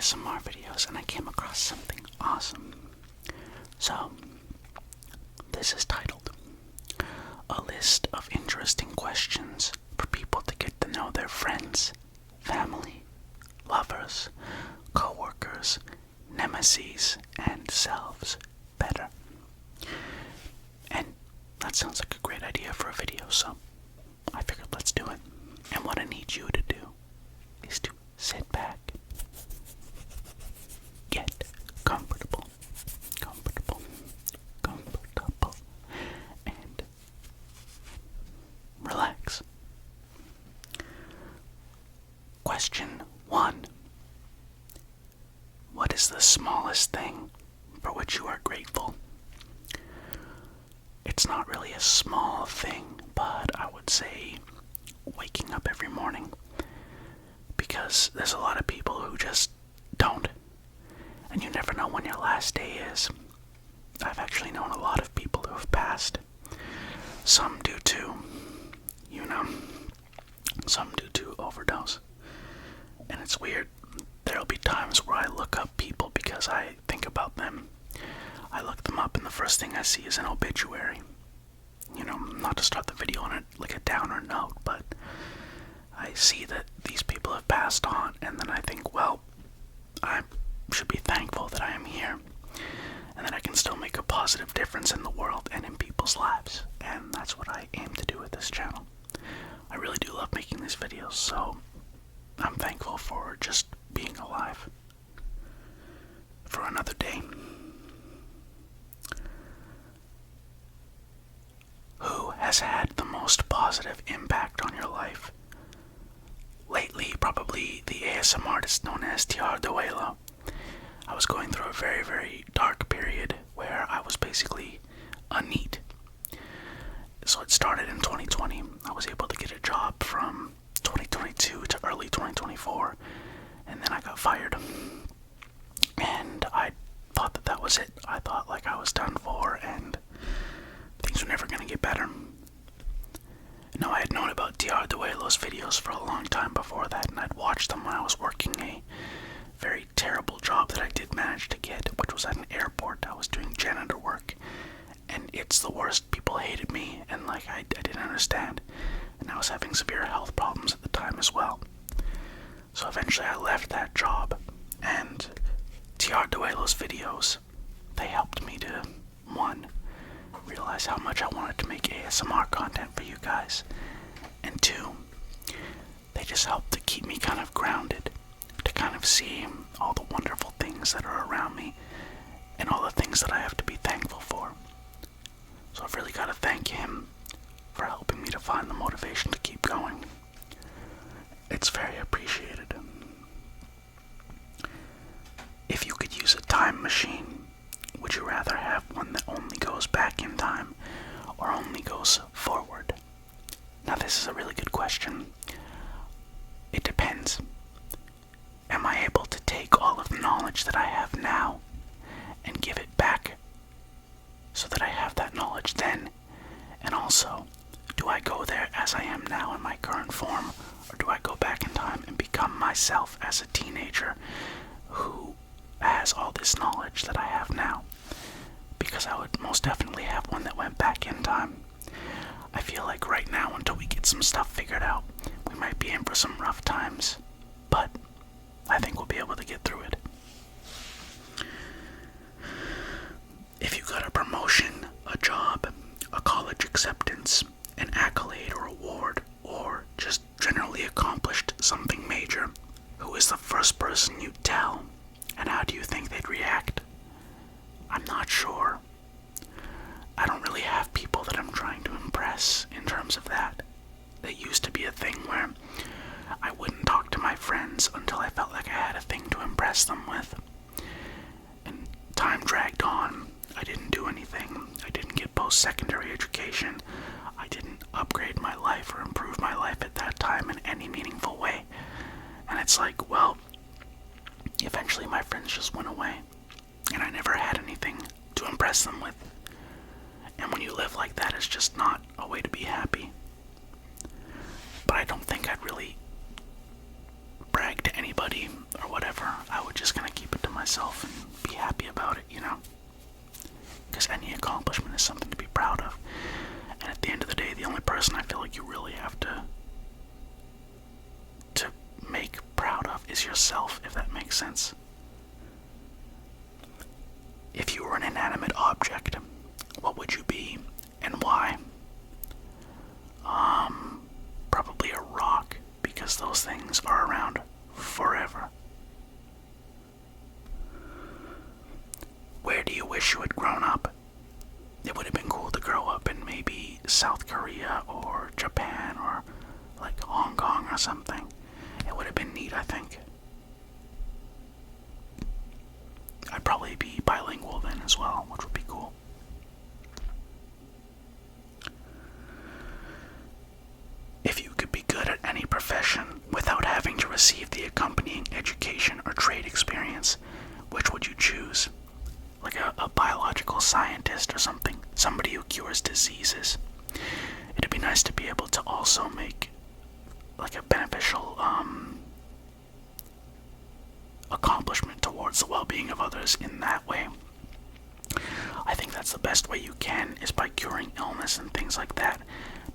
ASMR videos and I came across something awesome. So, this is titled A List of Interesting Questions for People to Get to Know Their Friends, Family, Lovers, Co-workers, Nemesis, and Selves better. And that sounds like a great idea for a video, so I figured let's do it. And what I need you to do is to sit back, get comfortable, and relax. Question 1. What is the smallest thing for which you are grateful? It's not really a small thing, but I would say waking up every morning, because there's a lot of people who just don't, and you never know when your last day is. I've actually known a lot of people who have passed, some due to, some due to overdose, and it's weird. There'll be times where I look up people because I think about them. I look them up and the first thing I see is an obituary. Not to start the video on a downer note, but I see that these people have passed on, and then I think, well, I should be thankful that I am here, and that I can still make a positive difference in the world and in people's lives, and that's what I aim to do with this channel. I really do love making these videos, so I'm thankful for just being alive for another day. Who has had the most positive impact on your life? Lately, probably the ASMR artist known as Tiar Duelo. I was going through a very, very dark period where I was basically a NEET. So it started in 2020. I was able to get a job from 2022 to early 2024, and then I got fired. And I thought that was it. I thought I was done for, and things were never going to get better. Now, I had known about Tiar Duelo's videos for a long time before that, and I'd watched them when I was working a very terrible job that I did manage to get, which was at an airport. I was doing janitor work, and it's the worst. People hated me, and I didn't understand, and I was having severe health problems at the time as well. So eventually I left that job, and Tiar Duelo's videos, they helped me to, one, realize how much I wanted to make ASMR content for you guys, and two, they just helped to keep me kind of grounded, to kind of see all the wonderful things that are around me, and all the things that I have to be thankful for. So I've really got to thank him for helping me to find the motivation to keep going. It's very appreciated. If you could use a time machine, would you rather have one that only goes back in time or only goes forward? Now, this is a really good question. It depends. Am I able to take all of the knowledge that I have now and give it back so that I have that knowledge then? And also, do I go there as I am now in my current form, or do I go back in time and become myself as a teenager who has all this knowledge that I have now? Because I would most definitely have one that went back in time. I feel like right now, until we get some stuff figured out, we might be in for some rough times, but I think we'll be able to get through it. If you got a promotion, a job, a college acceptance, an accolade or award, or just generally accomplished something major, who is the first person you'd tell, and how do you think they'd react? I'm not sure. I don't really have people that I'm trying to impress in terms of that. It used to be a thing where I wouldn't talk to my friends until I felt like I had a thing to impress them with. And time dragged on. I didn't do anything. I didn't get post-secondary education. I didn't upgrade my life or improve my life at that time in any meaningful way. And it's like, well, eventually my friends just went away, and I never had anything to impress them with. And when you live like that, it's just not a way to be happy. But I don't think I'd really brag to anybody or whatever. I would just kind makes sense. If you were an inanimate object, what would you be and why? Probably a rock, because those things are around forever. Where do you wish you had grown up? It would have been cool to grow up in maybe South Korea or Japan or like Hong Kong or something. It would have been neat, I think. I'd probably be bilingual then as well, which would be cool. If you could be good at any profession without having to receive the accompanying education or trade experience, which would you choose? Like a biological scientist or something, somebody who cures diseases. It'd be nice to be able to also make like a beneficial accomplishment towards the well-being of others in that way. I think that's the best way you can, is by curing illness and things like that,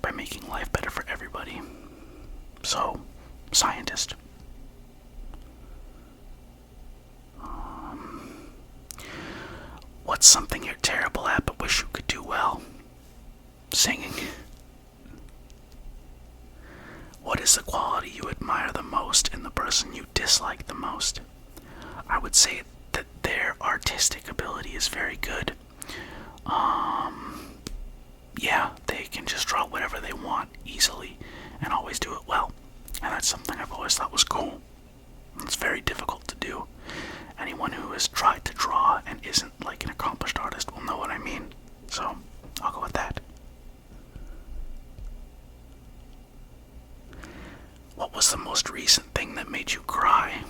by making life better for everybody. So, scientist. What's something you're terrible at but wish you could do well? Singing. What is the quality you admire the most in the person you dislike the most? I would say that their artistic ability is very good. Yeah, they can just draw whatever they want easily and always do it well. And that's something I've always thought was cool. It's very difficult to do. Anyone who has tried to draw and isn't like an accomplished artist will know what I mean. So, I'll go with that. What was the most recent thing that made you cry?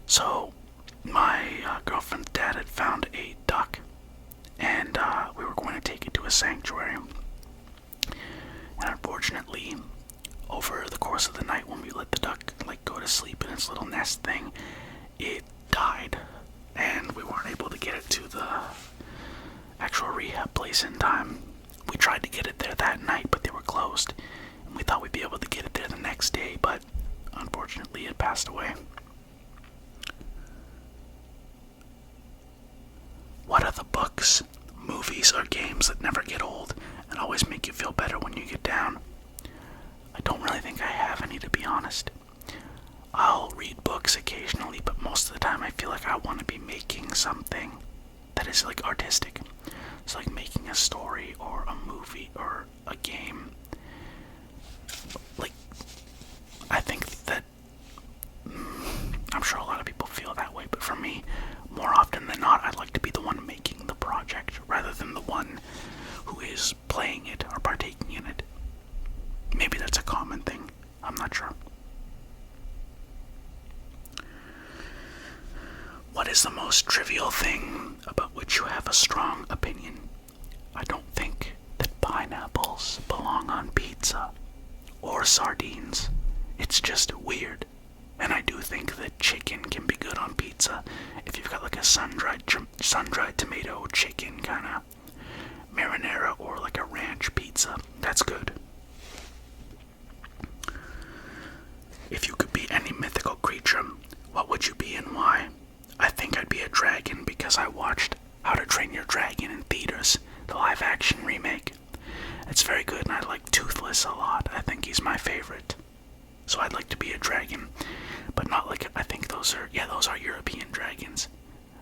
So, my girlfriend's dad had found a duck, and we were going to take it to a sanctuary. And unfortunately, over the course of the night, when we let the duck go to sleep in its little nest thing, it died, and we weren't able to get it to the actual rehab place in time. We tried to get it there that night, but they were closed, and we thought we'd be able to get it there the next day, but unfortunately it passed away. What are the books, movies, or games that never get old and always make you feel better when you get down? I don't really think I have any, to be honest. I'll read books occasionally, but most of the time I feel like I want to be making something that is artistic. So making a story or a movie or a game. I think that I'm sure a lot of people feel that way, but for me, more often than not, I'd like to be the one making the project rather than the one who is playing it or partaking in it. Maybe that's a common thing. I'm not sure. What is the most trivial thing about which you have a strong opinion? I don't think that pineapples belong on pizza or sardines. It's just weird. And I do think that chicken can be good on pizza if you've got a sun-dried tomato chicken kind of marinara or a ranch pizza. That's good. If you could be any mythical creature, what would you be and why? I think I'd be a dragon because I watched How to Train Your Dragon in theaters, the live-action remake. It's very good, and I like Toothless a lot. I think he's my favorite. So I'd like to be a dragon, but not I think those are European dragons.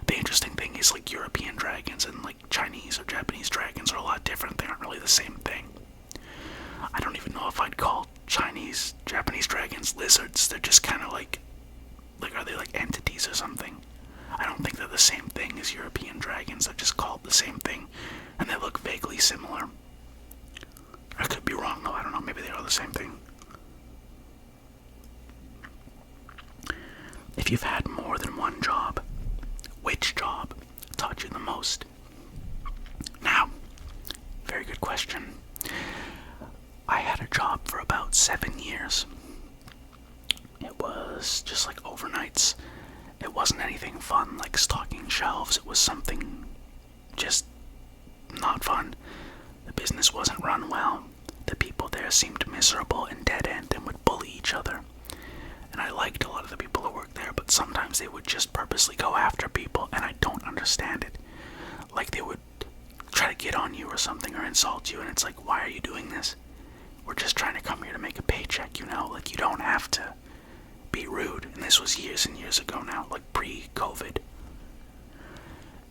The interesting thing is European dragons and Chinese or Japanese dragons are a lot different. They aren't really the same thing. I don't even know if I'd call Japanese dragons lizards. They're just kind of are they entities or something? I don't think they're the same thing as European dragons. They're just called the same thing, and they look vaguely similar. I could be wrong though, I don't know, maybe they are the same thing. If you've had more than one job, which job taught you the most? Now, very good question. I had a job for about 7 years. It was just overnights. It wasn't anything fun like stocking shelves. It was something just not fun. The business wasn't run well. The people there seemed miserable and dead-end and would bully each other. and I liked a lot of the people who worked there, but sometimes they would just purposely go after people, and I don't understand it. Like, they would try to get on you or something, or insult you, and it's like, why are you doing this? We're just trying to come here to make a paycheck, you know? Like, you don't have to be rude. And this was years and years ago now, like pre-COVID.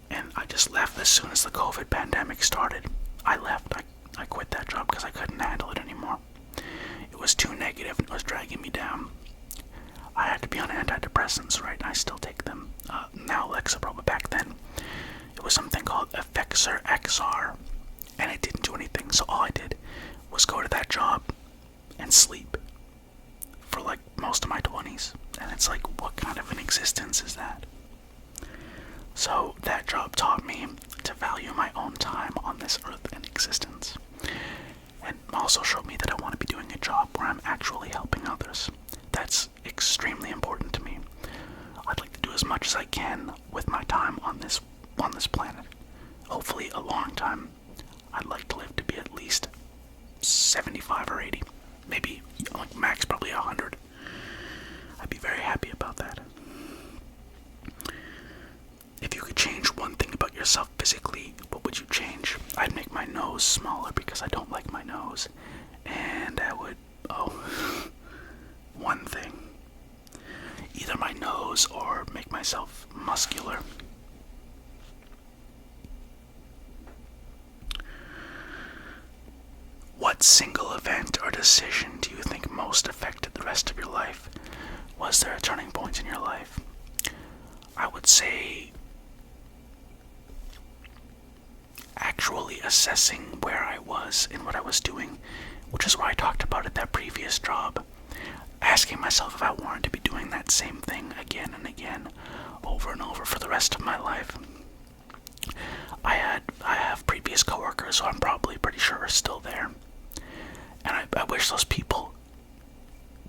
And I just left as soon as the COVID pandemic started. I left. I quit that job because I couldn't handle it anymore. It was too negative and it was dragging me down. I had to be on antidepressants, right? I still take them. Now Lexapro, but back then it was something called Effexor XR, and it didn't do anything. So all I did was go to that job and sleep for like most of my 20s. And it's like, what kind of an existence is that? So that job taught me to value my own time on this earth and existence. And also showed me that I want to be doing a job where I'm actually helping others. That's extremely important to me. I'd like to do as much as I can with my time on this planet. Hopefully a long time. I'd like to live to be at least 75 or 80. Maybe like max probably 100. I'd be very happy about that. If you could change one thing about yourself physically, what would you change? I'd make my nose smaller because I don't like my nose. And I would, one thing. Either my nose or make myself muscular. What single event or decision do you think most affected the rest of your life? Was there a turning point in your life? I would say actually assessing where I was and what I was doing, which is what I talked about at that previous job. Asking myself if I wanted to be doing that same thing again and again, over and over for the rest of my life. I have previous coworkers who I'm probably pretty sure are still there. And I wish those people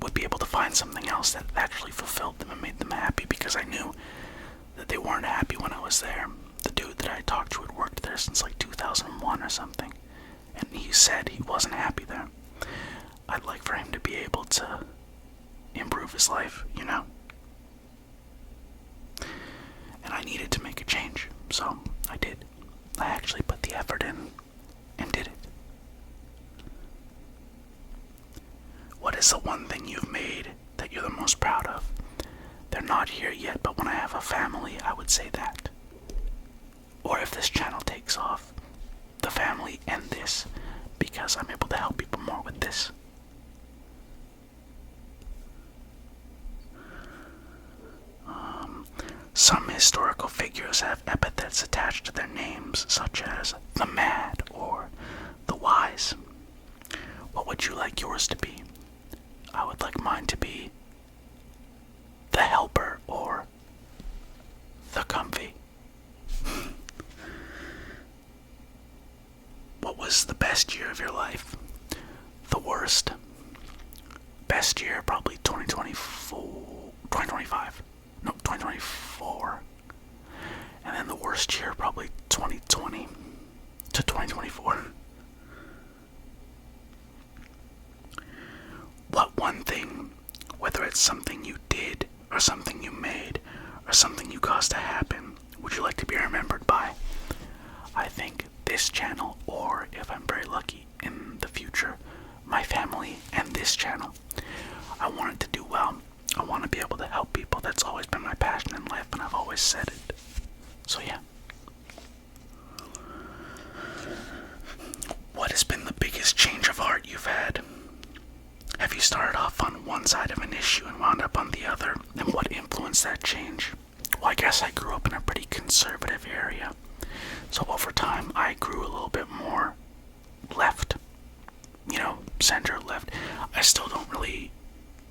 would be able to find something else that actually fulfilled them and made them happy, because I knew that they weren't happy when I was there. The dude that I talked to had worked there since like 2001 or something, and he said he wasn't happy there. I'd like for him to be able to improve his life, you know? And I needed to make a change, so I did. I actually put the effort in and did it. What is the one thing you've made that you're the most proud of? They're not here yet, but when I have a family, I would say that. Or if this channel takes off, the family and this, because I'm able to help people more with this. Some historical figures have epithets attached to their names, such as the Mad or the Wise. What would you like yours to be? I would like mine to be the Helper or the Comfy. What was the best year of your life? The worst? Best year, probably 2025. No, 2024. And then the worst year, probably 2020 to 2024. What one thing, whether it's something you did, or something you made, or something you caused to happen, would you like to be remembered by? I think this channel, or if I'm very lucky in the future, my family and this channel. I want it to do well. I want to be able to help people. That's always been my passion in life, and I've always said it. So yeah. What has been the biggest change of heart you've had? Have you started off on one side of an issue and wound up on the other? And what influenced that change? Well, I guess I grew up in a pretty conservative area. So over time, I grew a little bit more left. You know, center, left. I still don't really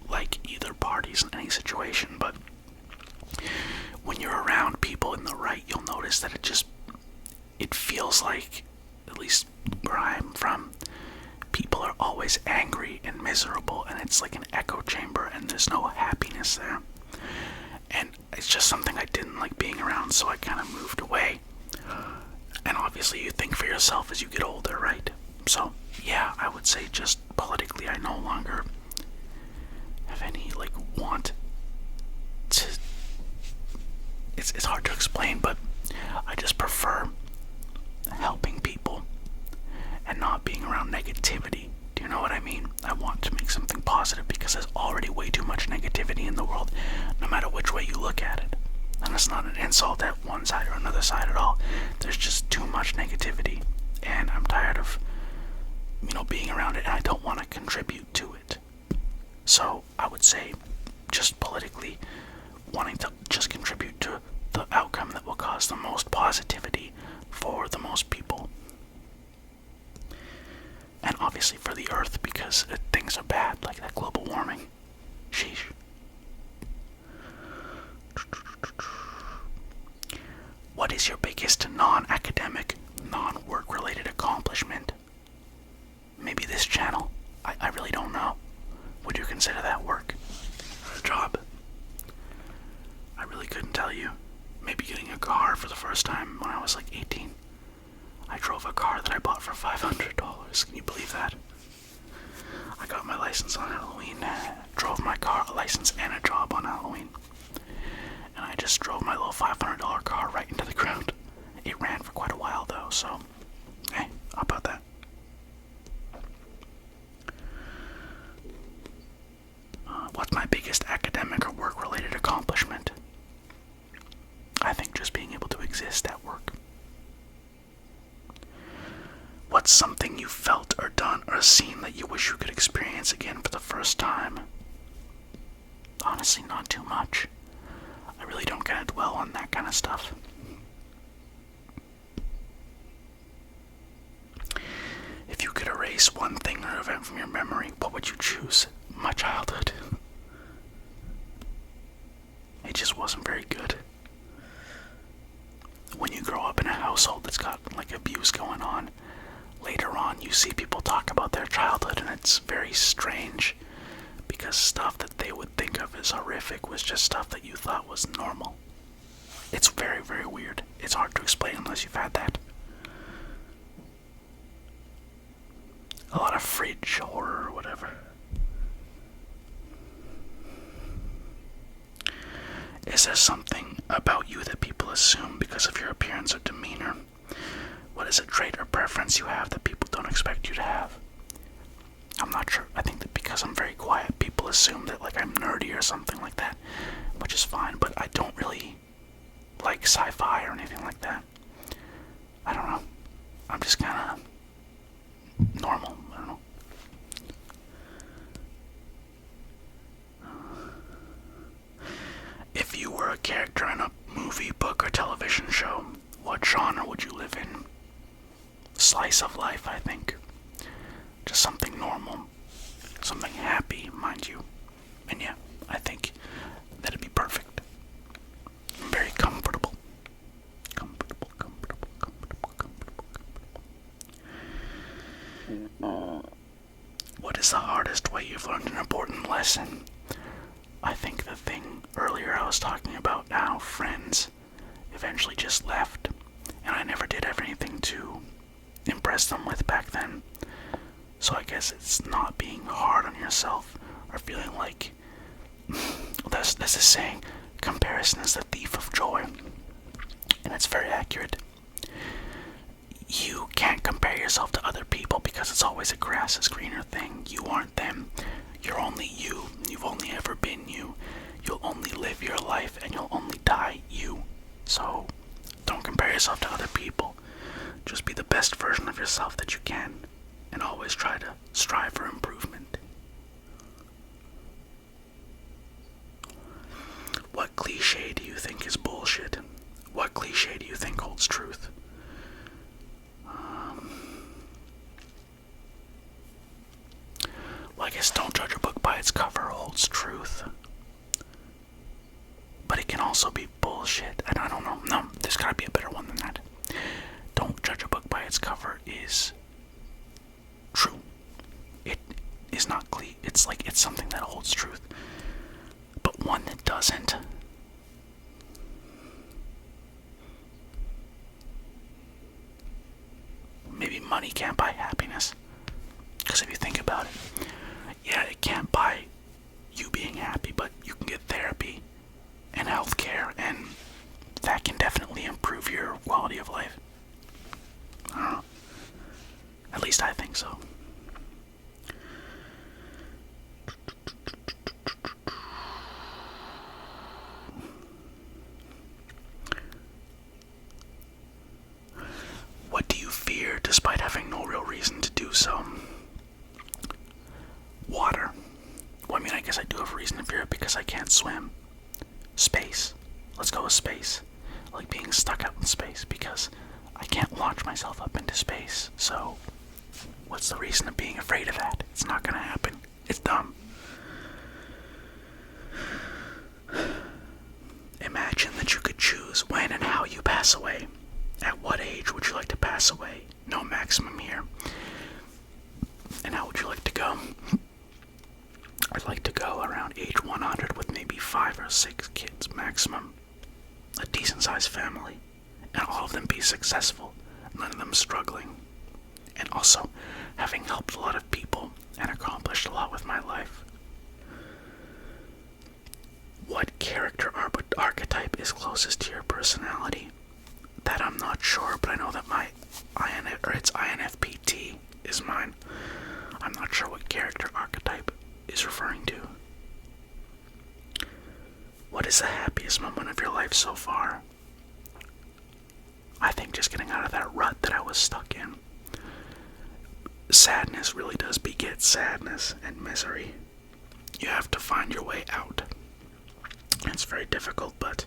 like either parties in any situation, but when you're around people in the right, you'll notice that it feels like, at least where I'm from, people are always angry and miserable, and it's like an echo chamber, and there's no happiness there. And it's just something I didn't like being around, so I kind of moved away. And obviously you think for yourself as you get older, right? So yeah, I would say just politically I no longer have any like want to. It's hard to explain, but I just prefer helping people and not being around negativity. Do you know what I mean? I want to make something positive because there's already way too much negativity in the world, no matter which way you look at it. And it's not an insult at one side or another side at all. There's just too much negativity, and I'm tired of, being around it, and I don't want to contribute to it. So I would say, just politically, wanting to just contribute to the outcome that will cause the most positivity for the most people. And obviously for the earth, because things are bad, like that global warming. Sheesh. What is your biggest non-academic, non-work related accomplishment? Maybe this channel. I really don't know. Would you consider that work? Or a job? I really couldn't tell you. Maybe getting a car for the first time when I was like 18. I drove a car that I bought for $500. Can you believe that? I got my license on Halloween. Drove my car, a license and a job on Halloween. And I just drove my little $500 car right into the ground. It ran for quite a while though, so hey, how about that? What's my biggest academic or work-related accomplishment? I think just being able to exist at work. What's something you felt or done or seen that you wish you could experience again for the first time? Honestly, not too much. I really don't kind of dwell on that kind of stuff. If you could erase one thing or event from your memory, what would you choose? My childhood. It just wasn't very good. When you grow up in a household that's got like abuse going on, later on you see people talk about their childhood and it's very strange because stuff that they would think of as horrific was just stuff that you thought was normal. It's very, very weird. It's hard to explain unless you've had that. A lot of fridge horror or whatever. Is there something about you that people assume because of your appearance or demeanor? What is a trait or preference you have that people don't expect you to have? I'm not sure. I think that because I'm very quiet, people assume that like I'm nerdy or something like that, which is fine, but I don't really like sci-fi or anything like that. I don't know. I'm just kind of normal. I don't know. If you were a character in a movie, book, or television show, what genre would you live in? Slice of life, I think. Just something normal. Something happy, mind you. And yeah, I think that'd be perfect. Very comfortable. Comfortable. What is the hardest way you've learned an important lesson? I think the thing earlier I was talking about, how friends eventually just left, and I never did have anything to impress them with back then. So I guess it's not being hard on yourself or feeling like there's a saying, comparison is the thief of joy, and it's very accurate. You can't compare yourself to other people because it's always a grass is greener thing. You aren't them. You're only you. You've only ever been you. You'll only live your life and you'll only die you. So don't compare yourself to other people. Just be the best version of yourself that you can and always try to strive for improvement. What cliche do you think is bullshit? What cliche do you think holds truth? Well, I guess don't judge a book by its cover holds truth. But it can also be bullshit. And I don't know. No, there's gotta be a better one than that. Don't judge a book by its cover is true. It is not it's like it's something that holds truth. But one that doesn't. Maybe money can't buy happiness. Because if you think about it, yeah, it can't buy you being happy, but you and healthcare, and that can definitely improve your quality of life. I don't know. At least I think so. What do you fear despite having no real reason to do so? Water. Well, I mean, I guess I do have a reason to fear it because I can't swim. Space. Let's go with space. I like being stuck out in space because I can't launch myself up into space. So, what's the reason of being afraid of that? It's not gonna happen. It's dumb. Imagine that you could choose when and how you pass away. At what age would you like to pass away? No maximum here. And how would you like to go? I'd like to go around age 100 with maybe 5 or 6 kids maximum. A decent sized family. And all of them be successful. None of them struggling. And also having helped a lot of people and accomplished a lot with my life. What character archetype is closest to your personality? That I'm not sure, but I know that it's INFPT is mine. I'm not sure what character archetype is referring to. What is the happiest moment of your life so far? I think just getting out of that rut that I was stuck in. Sadness really does beget sadness and misery. You have to find your way out. It's very difficult, but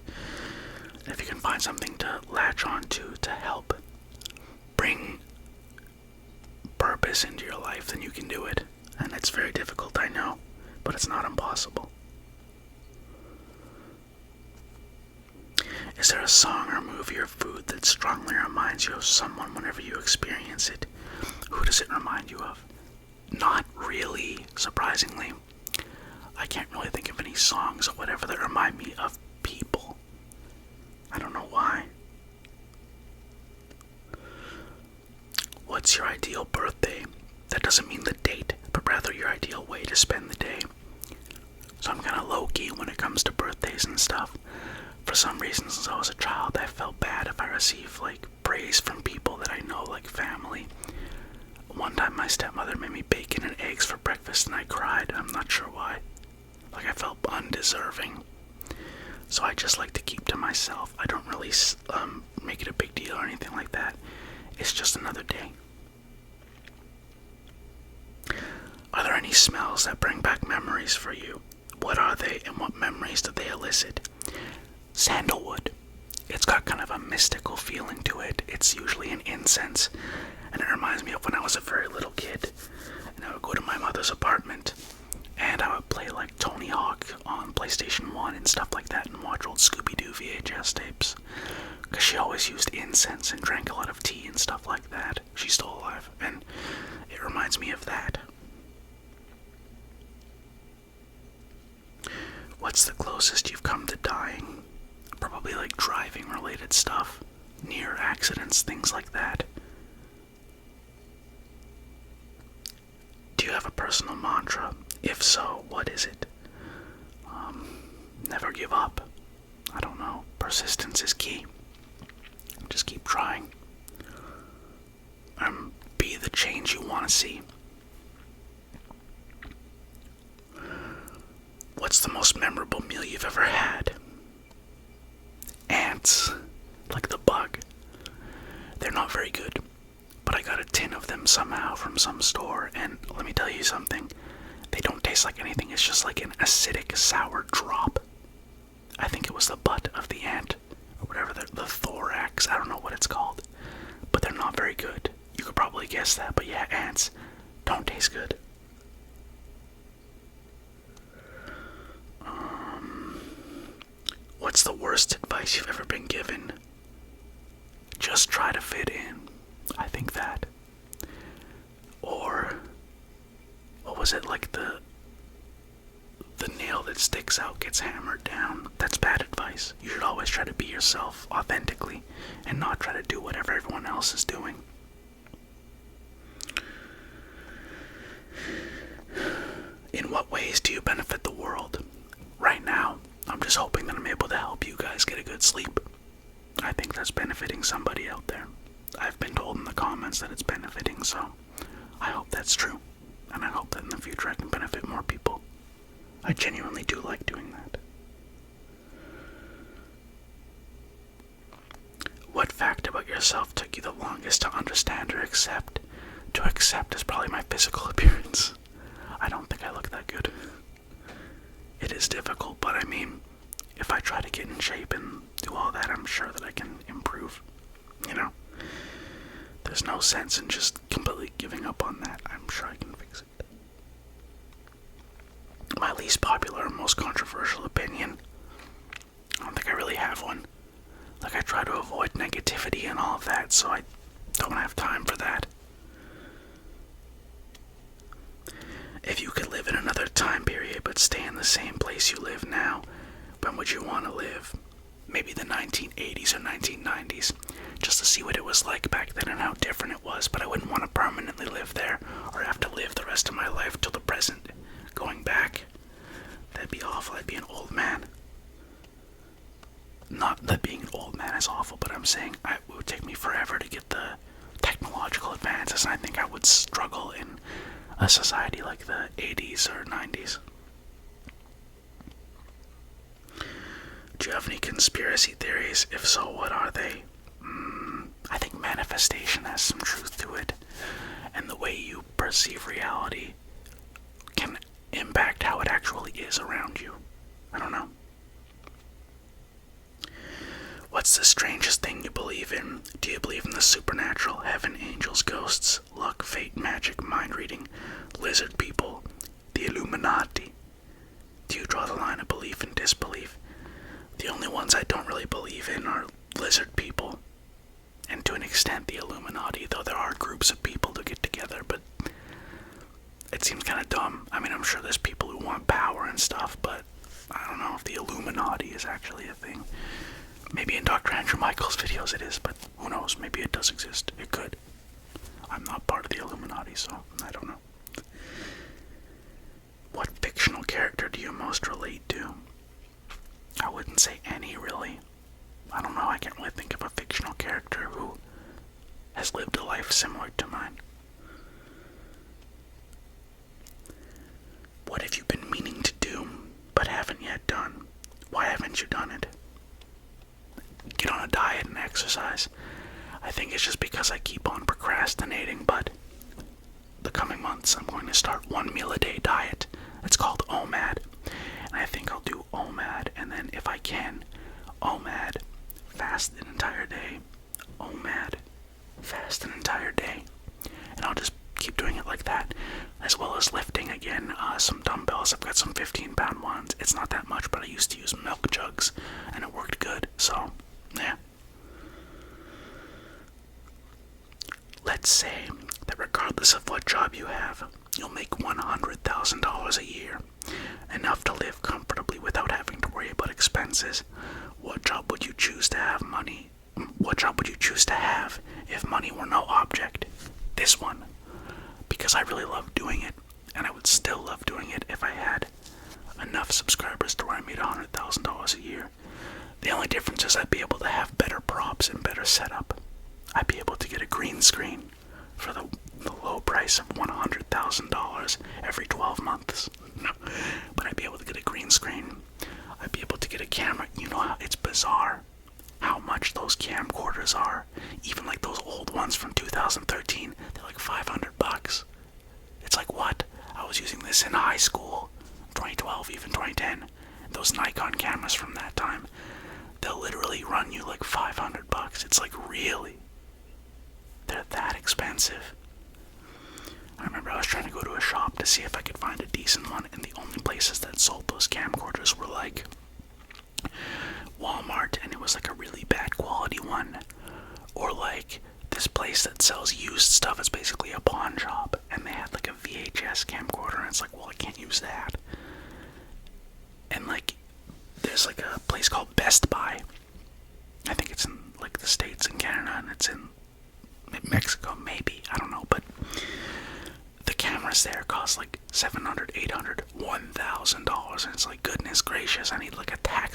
if you can find something to latch onto to help bring purpose into your life, then you can do it. And it's very difficult, I know, but it's not impossible. Is there a song or movie or food that strongly reminds you of someone whenever you experience it? Who does it remind you of? Not really, surprisingly. I can't really think of any songs or whatever that remind me of people. I don't know why. What's your ideal birthday? That doesn't mean the date, but rather your ideal way to spend the day. So I'm kind of low-key when it comes to birthdays and stuff. For some reason, since I was a child, I felt bad if I received, praise from people that I know, like family. One time my stepmother made me bacon and eggs for breakfast and I cried. I'm not sure why. I felt undeserving. So I just like to keep to myself. I don't really make it a big deal or anything like that. It's just another day. Are there any smells that bring back memories for you? What are they and what memories do they elicit? Sandalwood. It's got kind of a mystical feeling to it. It's usually an incense. And it reminds me of when I was a very little kid. And I would go to my mother's apartment. And I would play Tony Hawk on PlayStation 1 and stuff like that and watch old Scooby-Doo VHS tapes. Because she always used incense and drank a lot of tea and stuff like that. She's still alive. And it reminds me of that. What's the closest you've come to dying? Probably driving related stuff. Near accidents, things like that. Do you have a personal mantra? If so, what is it? Never give up. I don't know. Persistence is key. Just keep trying. Be the change you want to see. What's the most memorable meal you've ever had? Ants. Like the bug. They're not very good. But I got a tin of them somehow from some store, and let me tell you something. They don't taste like anything. It's just like an acidic, sour drop. I think it was the butt of the ant, or whatever, the thorax. I don't know what it's called. But they're not very good. You could probably guess that, but yeah, ants don't taste good. What's the worst advice you've ever been given? Just try to fit in. I think that. Or, what was it, the nail that sticks out gets hammered down? That's bad advice. You should always try to be yourself authentically and not try to do whatever everyone else is doing. In what ways do you benefit the world? Right now, I'm just hoping that I'm able to help you guys get a good sleep. I think that's benefiting somebody out there. I've been told in the comments that it's benefiting, so I hope that's true. And I hope that in the future I can benefit more people. I genuinely do like doing that. What fact about yourself took you the longest to understand or accept? To accept is probably my physical appearance. I don't think I look that good. It is difficult, but I mean, if I try to get in shape and do all that, I'm sure that I can improve. You know? There's no sense in just completely giving up on that. I'm sure I can fix it. My least popular and most controversial opinion? I don't think I really have one. Like, I try to avoid negativity and all of that, so I don't have time for that. If you could live in another time period but stay in the same place you live now, when would you want to live? Maybe the 1980s or 1990s, just to see what it was like back then and how different it was, but I wouldn't want to permanently live there or have to live the rest of my life till the present. Going back, that'd be awful. I'd be an old man. Not that being an old man is awful, but I'm saying it would take me forever to get the technological advances, and I think I would struggle in a society like the 80s or 90s. Do you have any conspiracy theories? If so, what are they? I think manifestation has some truth to it, and the way you perceive reality can impact how it actually is around you. I don't know. What's the strangest thing you believe in? Do you believe in the supernatural, heaven, angels, ghosts, luck, fate, magic, mind reading, lizard people, the Illuminati? Do you draw the line of belief and disbelief? The only ones I don't really believe in are lizard people, and to an extent the Illuminati, though there are groups of people to get together, but it seems kind of dumb. I mean, I'm sure there's people who want power and stuff, but I don't know if the Illuminati is actually a thing. Maybe in Dr. Andrew Michael's videos it is, but who knows, maybe it does exist. It could. I'm not part of the Illuminati, so I don't know. What fictional character do you most relate to? I wouldn't say any, really. I don't know, I can't really think of a fictional character who has lived a life similar to mine. What have you been meaning to do, but haven't yet done? Why haven't you done it? Get on a diet and exercise. I think it's just because I keep on procrastinating, but the coming months I'm going to start 1 meal a day diet. It's called OMAD, and I think I'll do OMAD, and then if I can, OMAD, fast an entire day, OMAD, fast an entire day, and I'll just keep doing it like that, as well as lifting again, some dumbbells. I've got some 15-pound ones. It's not that much, but I used to use milk jugs, and it worked good, so, yeah. Let's say that regardless of what job you have, you'll make $100,000 a year, enough to live comfortably without having to worry about expenses. What job would you choose to have money? What job would you choose to have if money were no object? This one. Because I really love doing it, and I would still love doing it if I had enough subscribers to where I made $100,000 a year. The only difference is I'd be able to have better props and better setup. I'd be able to get a green screen for the low price of $100,000 every 12 months. No, but I'd be able to get a green screen. I'd be able to get a camera. You know how it's bizarre how much those camcorders are. Even like those old ones from 2013, they're like $500. It's like, what? I was using this in high school, 2012, even 2010. Those Nikon cameras from that time, they'll literally run you like $500. It's like, really? They're that expensive? I remember I was trying to go to a shop to see if I could find a decent one, and the only places that sold those camcorders were like Walmart, and it was like a really bad quality one, or like this place that sells used stuff. It's basically a pawn shop, and they had like a VHS camcorder, and it's like, well, I can't use that. And like, there's like a place called Best Buy. I think it's in like the States and Canada, and it's in Mexico, maybe, I don't know, but the cameras there cost like $700, $800, $1,000, and it's like, goodness gracious, I need like a tax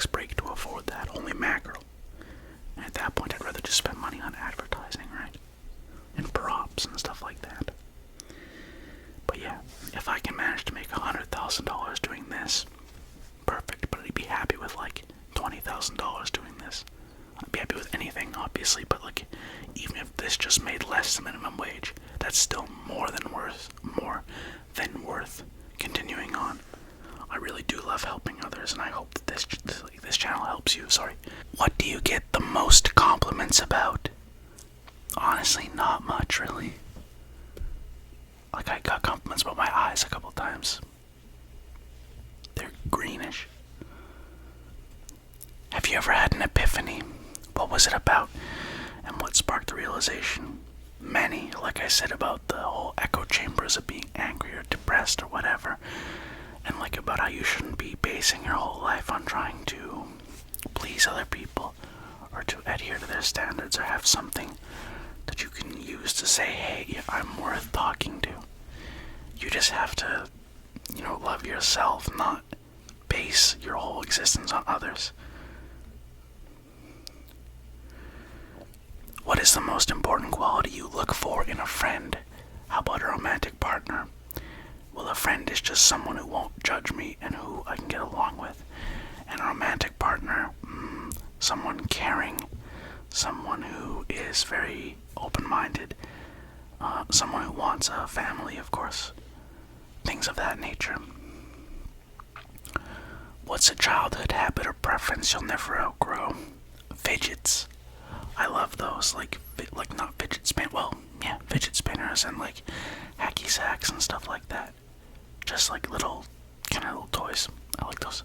on advertising, right? And props and stuff like that. But yeah, if I can manage to make $100,000 doing this, perfect. But I'd be happy with like $20,000 doing this. I'd be happy with anything, obviously, but like, even if this just made less than minimum wage, that's still more than worth continuing on. I really do love helping others, and I hope that this channel helps you. Sorry. What do you get the most compliments about? Honestly, not much, really. Like, I got compliments about my eyes a couple times. They're greenish. Have you ever had an epiphany? What was it about? And what sparked the realization? Many, like I said, about the whole echo chambers of being angry or depressed or whatever. And like about how you shouldn't be basing your whole life on trying to please other people or to adhere to their standards or have something that you can use to say, hey, I'm worth talking to. You just have to, love yourself, not base your whole existence on others. What is the most important quality you look for in a friend? How about a romantic partner? Well, a friend is just someone who won't judge me and who I can get along with. And a romantic partner, someone caring, someone who is very open-minded, someone who wants a family, of course. Things of that nature. What's a childhood habit or preference you'll never outgrow? Fidgets. I love those, like not fidget fidget spinners and like hacky sacks and stuff like that. Just like little toys. I like those.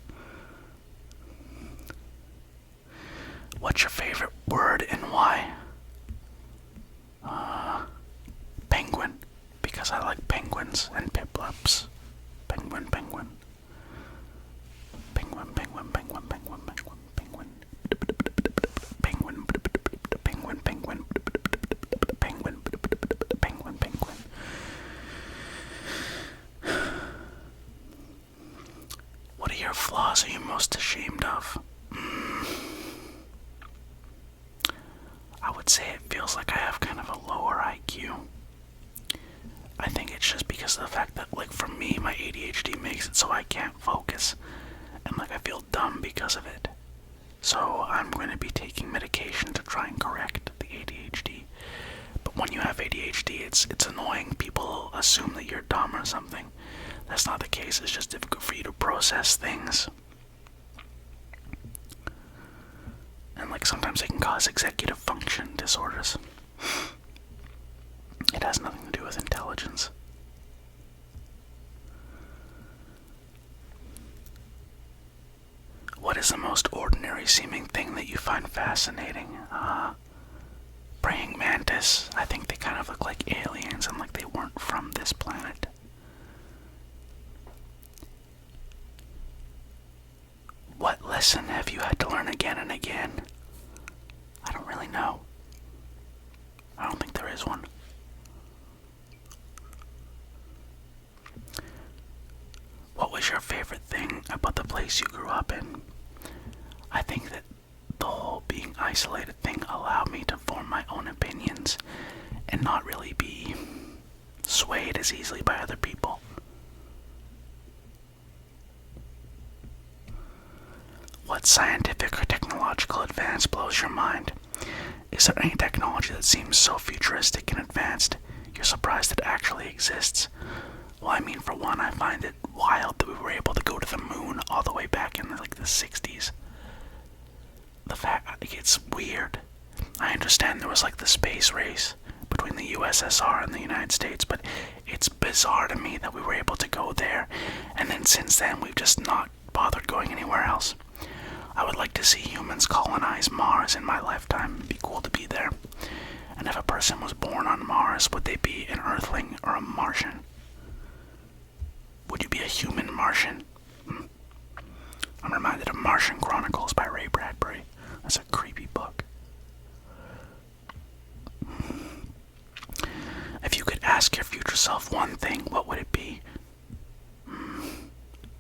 What's your favorite word and why? Penguin, because I like penguins and piplups. Penguin. Penguin, penguin, penguin, penguin, penguin. Penguin, penguin, penguin, penguin. What are your flaws are you most ashamed of? I would say it feels like I have kind of a lower IQ. I think it's just because of the fact that, like, for me, my ADHD makes it so I can't focus. And, like, I feel dumb because of it. So I'm going to be taking medication to try and correct the ADHD. But when you have ADHD, it's annoying. People assume that you're dumb or something. That's not the case. It's just difficult for you to process things. And like sometimes it can cause executive function disorders. It has nothing to do with intelligence. What is the most ordinary seeming thing that you find fascinating? Praying mantis. I think they kind of look like aliens and like they weren't from this planet. What lesson have you had to learn again and again? I don't really know. I don't think there is one. What was your favorite thing about the place you grew up in? I think that the whole being isolated thing allowed me to form my own opinions and not really be swayed as easily by other people. What scientific or technological advance blows your mind? Is there any technology that seems so futuristic and advanced, you're surprised it actually exists? Well, I mean, for one, I find it wild that we were able to go to the moon all the way back in like the 60s. The fact, it's weird. I understand there was like the space race between the USSR and the United States, but it's bizarre to me that we were able to go there, and then since then we've just not bothered going anywhere else. I would like to see humans colonize Mars in my lifetime. It'd be cool to be there. And if a person was born on Mars, would they be an Earthling or a Martian? Would you be a human Martian? I'm reminded of Martian Chronicles by Ray Bradbury. That's a creepy book. If you could ask your future self one thing, what would it be?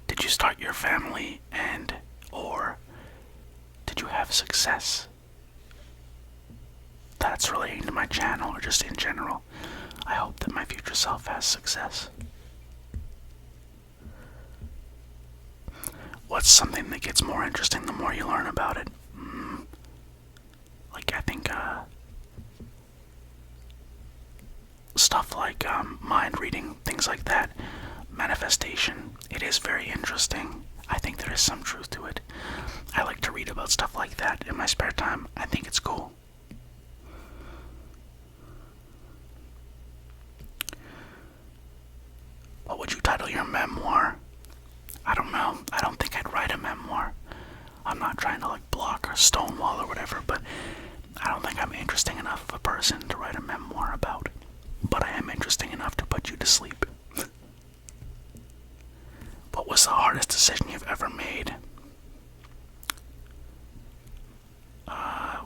Did you start your family or did you have success? that's relating to my channel or just in general. I hope that my future self has success. What's something that gets more interesting the more you learn about it? Like, I think, stuff like mind reading, things like that, manifestation, it is very interesting. I think there is some truth to it. I like to read about stuff like that in my spare time. I think it's cool. What would you title your memoir? I don't know. I don't think I'd write a memoir. I'm not trying to like block or stonewall or whatever, but I don't think I'm interesting enough of a person to write a memoir about. But I am interesting enough to put you to sleep. What was the hardest decision you've ever made? I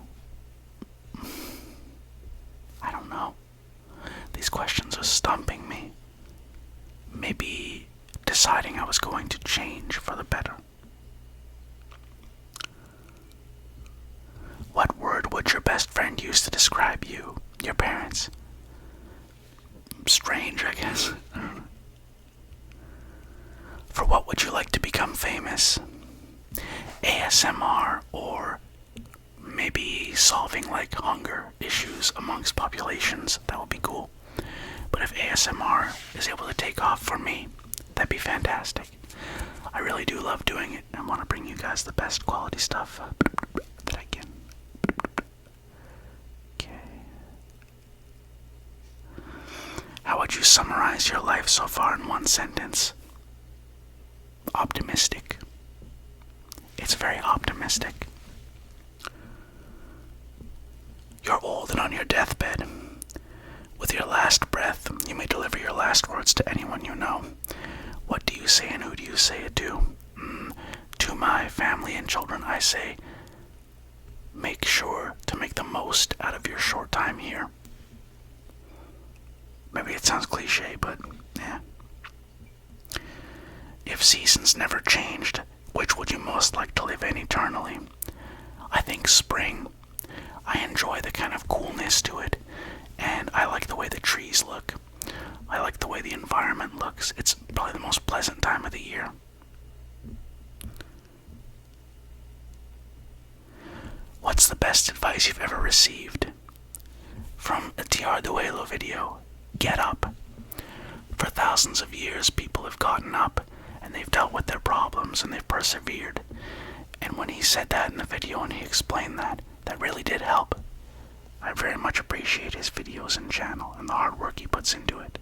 don't know. These questions are stumping me. Maybe deciding I was going to change for the better. What word would your best friend use to describe you, your parents? Strange, I guess. I don't know. For what would you like to become famous? ASMR, or maybe solving like hunger issues amongst populations. That would be cool. But if ASMR is able to take off for me, that'd be fantastic. I really do love doing it and want to bring you guys the best quality stuff that I can. Okay. How would you summarize your life so far in one sentence? Optimistic. It's very optimistic. You're old and on your deathbed. With your last breath, you may deliver your last words to anyone you know. What do you say and who do you say it to? To my family and children, I say, make sure to make the most out of your short time here. Maybe it sounds cliche, but yeah. If seasons never changed, which would you most like to live in eternally? I think spring. I enjoy the kind of coolness to it, and I like the way the trees look. I like the way the environment looks. It's probably the most pleasant time of the year. What's the best advice you've ever received? From a TR Duelo video, get up. For thousands of years, people have gotten up, and they've dealt with their problems, and they've persevered. And when he said that in the video, and he explained that, that really did help. I very much appreciate his videos and channel, and the hard work he puts into it.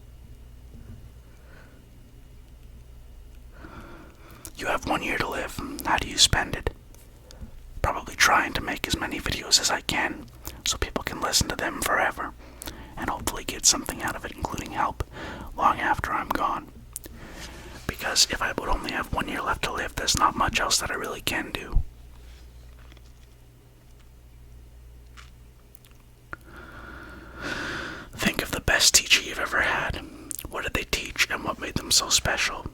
You have 1 year to live. How do you spend it? Probably trying to make as many videos as I can, so people can listen to them forever, and hopefully get something out of it, including help, long after I'm gone. Because if I would only have 1 year left to live, there's not much else that I really can do. Think of the best teacher you've ever had. What did they teach and what made them so special?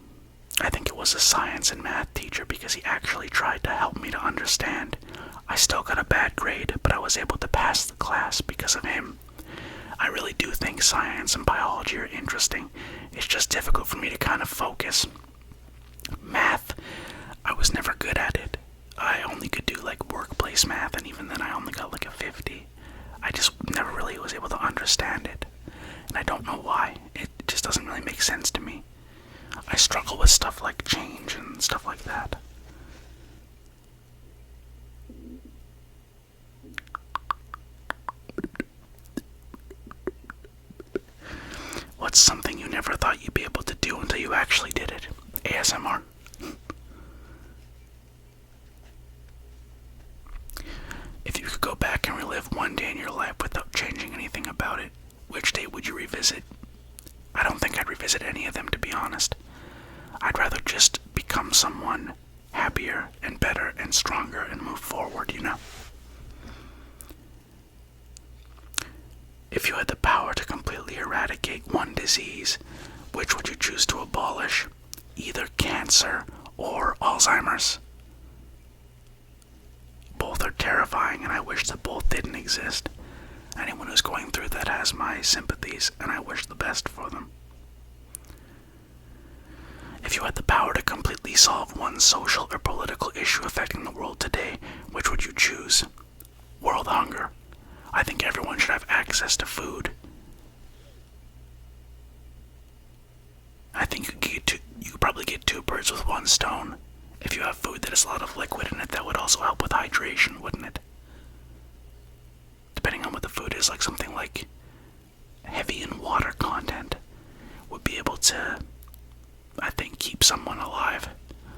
I think it was a science and math teacher because he actually tried to help me to understand. I still got a bad grade, but I was able to pass the class because of him. I really do think science and biology are interesting. It's just difficult for me to kind of focus. Math, I was never good at it. I only could do like workplace math, and even then I only got like a 50. I just never really was able to understand it. And I don't know why. It just doesn't really make sense to me. I struggle with stuff like change and stuff like that. What's something you never thought you'd be able to do until you actually did it? ASMR. If you could go back and relive one day in your life without changing anything about it, which day would you revisit? I don't think I'd revisit any of them, to be honest. I'd rather just become someone happier and better and stronger and move forward, you know? If you had the power to completely eradicate one disease, which would you choose to abolish? Either cancer or Alzheimer's. Both are terrifying, and I wish that both didn't exist. anyone who's going through that has my sympathies, and I wish the best for them. If you had the power to completely solve one social or political issue affecting the world today, which would you choose? World hunger. I think everyone should have access to food. I think you could probably get two birds with one stone. If you have food that has a lot of liquid in it, that would also help with hydration, wouldn't it? Depending on what the food is, like something like heavy in water content would be able to, I think, keep someone alive.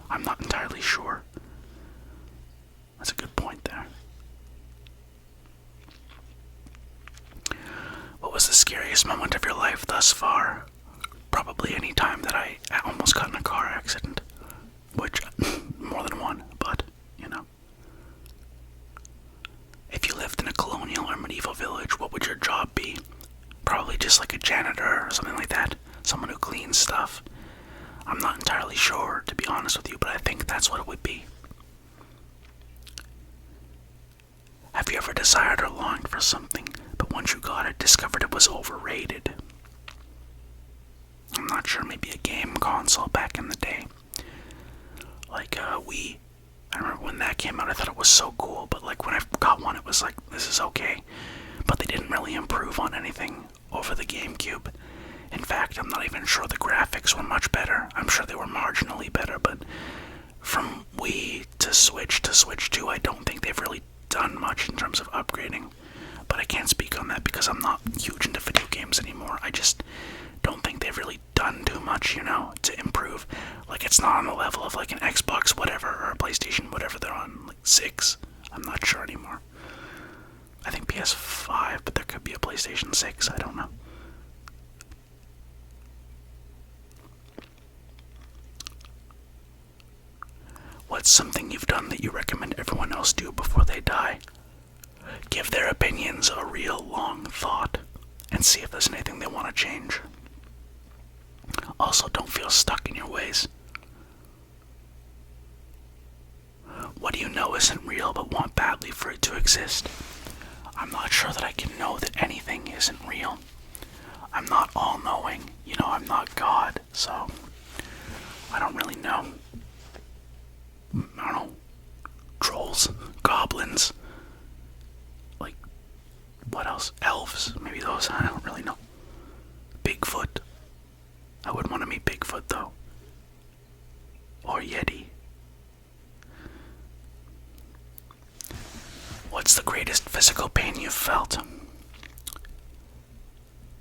I'm not entirely sure. That's a good point there. What was the scariest moment of your life thus far? Probably any time that I almost got in a car accident. Which, more than one, but, you know. If you lived in a colonial or medieval village, what would your job be? Probably just like a janitor or something like that. Someone who cleans stuff. I'm not entirely sure, to be honest with you, but I think that's what it would be. Have you ever desired or longed for something, but once you got it, discovered it was overrated? I'm not sure, maybe a game console back in the day. Like Wii. I remember when that came out, I thought it was so cool, but like when I got one, it was like, this is okay. But they didn't really improve on anything over the GameCube. In fact, I'm not even sure the graphics were much better. I'm sure they were marginally better, but from Wii to Switch 2, I don't think they've really done much in terms of upgrading. But I can't speak on that because I'm not huge into video games anymore. I just don't think they've really done too much, to improve. Like, it's not on the level of like an Xbox whatever or a PlayStation whatever they're on, like 6. I'm not sure anymore. I think PS5, but there could be a PlayStation 6, I don't know. What's something you've done that you recommend everyone else do before they die? Give their opinions a real long thought and see if there's anything they want to change. Also, don't feel stuck in your ways. What do you know isn't real but want badly for it to exist? I'm not sure that I can know that anything isn't real. I'm not all-knowing. I'm not God, so I don't really know. I don't know. Trolls, goblins, like, what else? Elves, maybe those, I don't really know. Bigfoot. I wouldn't want to meet Bigfoot, though. Or Yeti. What's the greatest physical pain you've felt?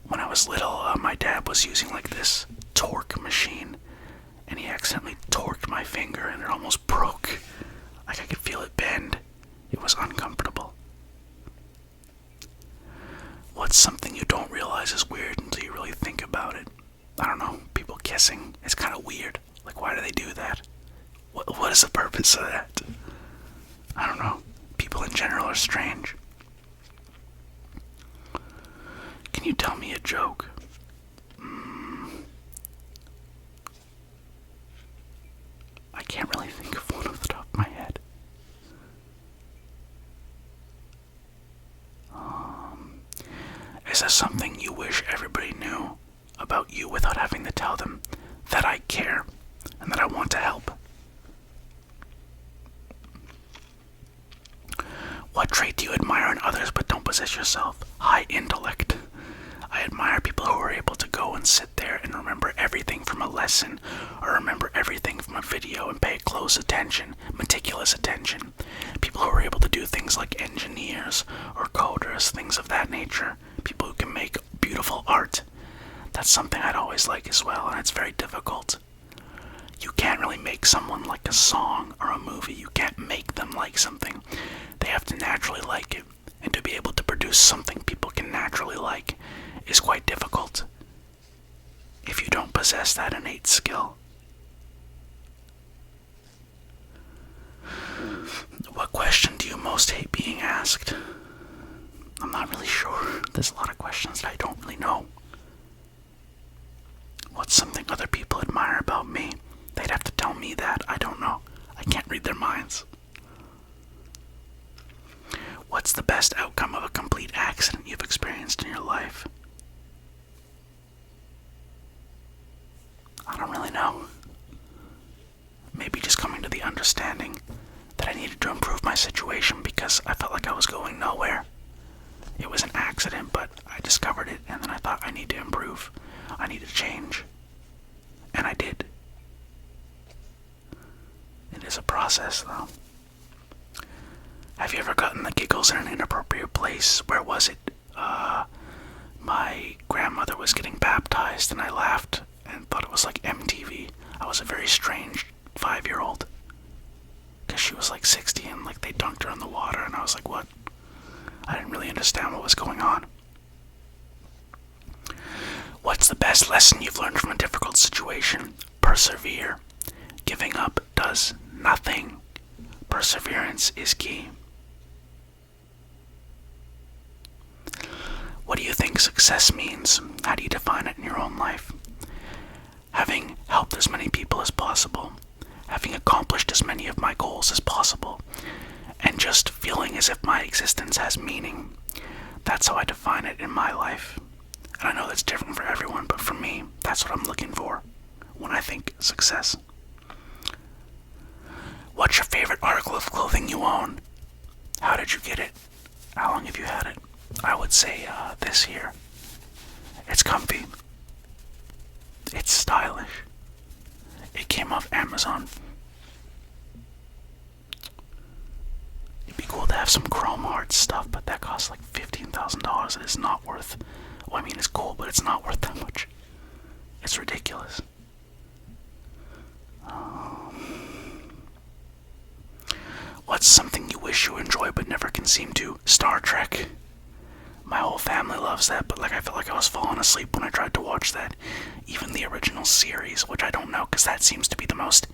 When I was little, my dad was using like this torque machine, and he accidentally torqued my finger and it almost broke. Like I could feel it bend. It was uncomfortable. What's something you don't realize is weird until you really think about it? I don't know, people kissing. It's kind of weird. Like, why do they do that? What is the purpose of that? I don't know. People in general are strange. Can you tell me a joke? I can't really think of one off the top of my head. Is there something you wish everybody knew about you without having to tell them that I care and that I want to help? What trait do you admire in others but don't possess yourself? High intellect. I admire people who are able to go and sit there and remember everything from a lesson, or remember everything from a video and pay close attention, meticulous attention. People who are able to do things like engineers or coders, things of that nature. People who can make beautiful art. That's something I'd always like as well, and it's very difficult. You can't really make someone like a song or a movie. You can't make them like something. They have to naturally like it, and to be able to produce something people can naturally like is quite difficult if you don't possess that innate skill. What question do you most hate being asked? I'm not really sure. There's a lot of questions that I don't really know. What's something other people admire about me? They'd have to tell me that. I don't know. I can't read their minds. What's the best outcome of a complete complete accident you've experienced in your life? I don't really know. Maybe just coming to the understanding that I needed to improve my situation because I felt like I was going nowhere. It was an accident, but I discovered it, and then I thought I need to improve. I need to change. And I did. It is a process, though. Have you ever gotten the giggles in an inappropriate place? Where was it? My grandmother was getting baptized, and I laughed and thought it was like MTV. I was a very strange 5-year-old. Because she was like 60 and like they dunked her in the water, and I was like, what? I didn't really understand what was going on. What's the best lesson you've learned from a difficult situation? Persevere. Giving up does nothing. Perseverance is key. What do you think success means? How do you define it in your own life? Having helped as many people as possible, having accomplished as many of my goals as possible, and just feeling as if my existence has meaning. That's how I define it in my life. And I know that's different for everyone, but for me, that's what I'm looking for when I think success. What's your favorite article of clothing you own? How did you get it? How long have you had it? I would say this here. It's comfy. It's stylish. It came off Amazon. It'd be cool to have some chrome heart stuff, but that costs like $15,000. It is not worth. Well, I mean, it's cool, but it's not worth that much. It's ridiculous. What's something you wish you enjoy but never can seem to? Star Trek. My whole family loves that, but like I felt like I was falling asleep when I tried to watch that. Even the original series, which I don't know, because that seems to be the most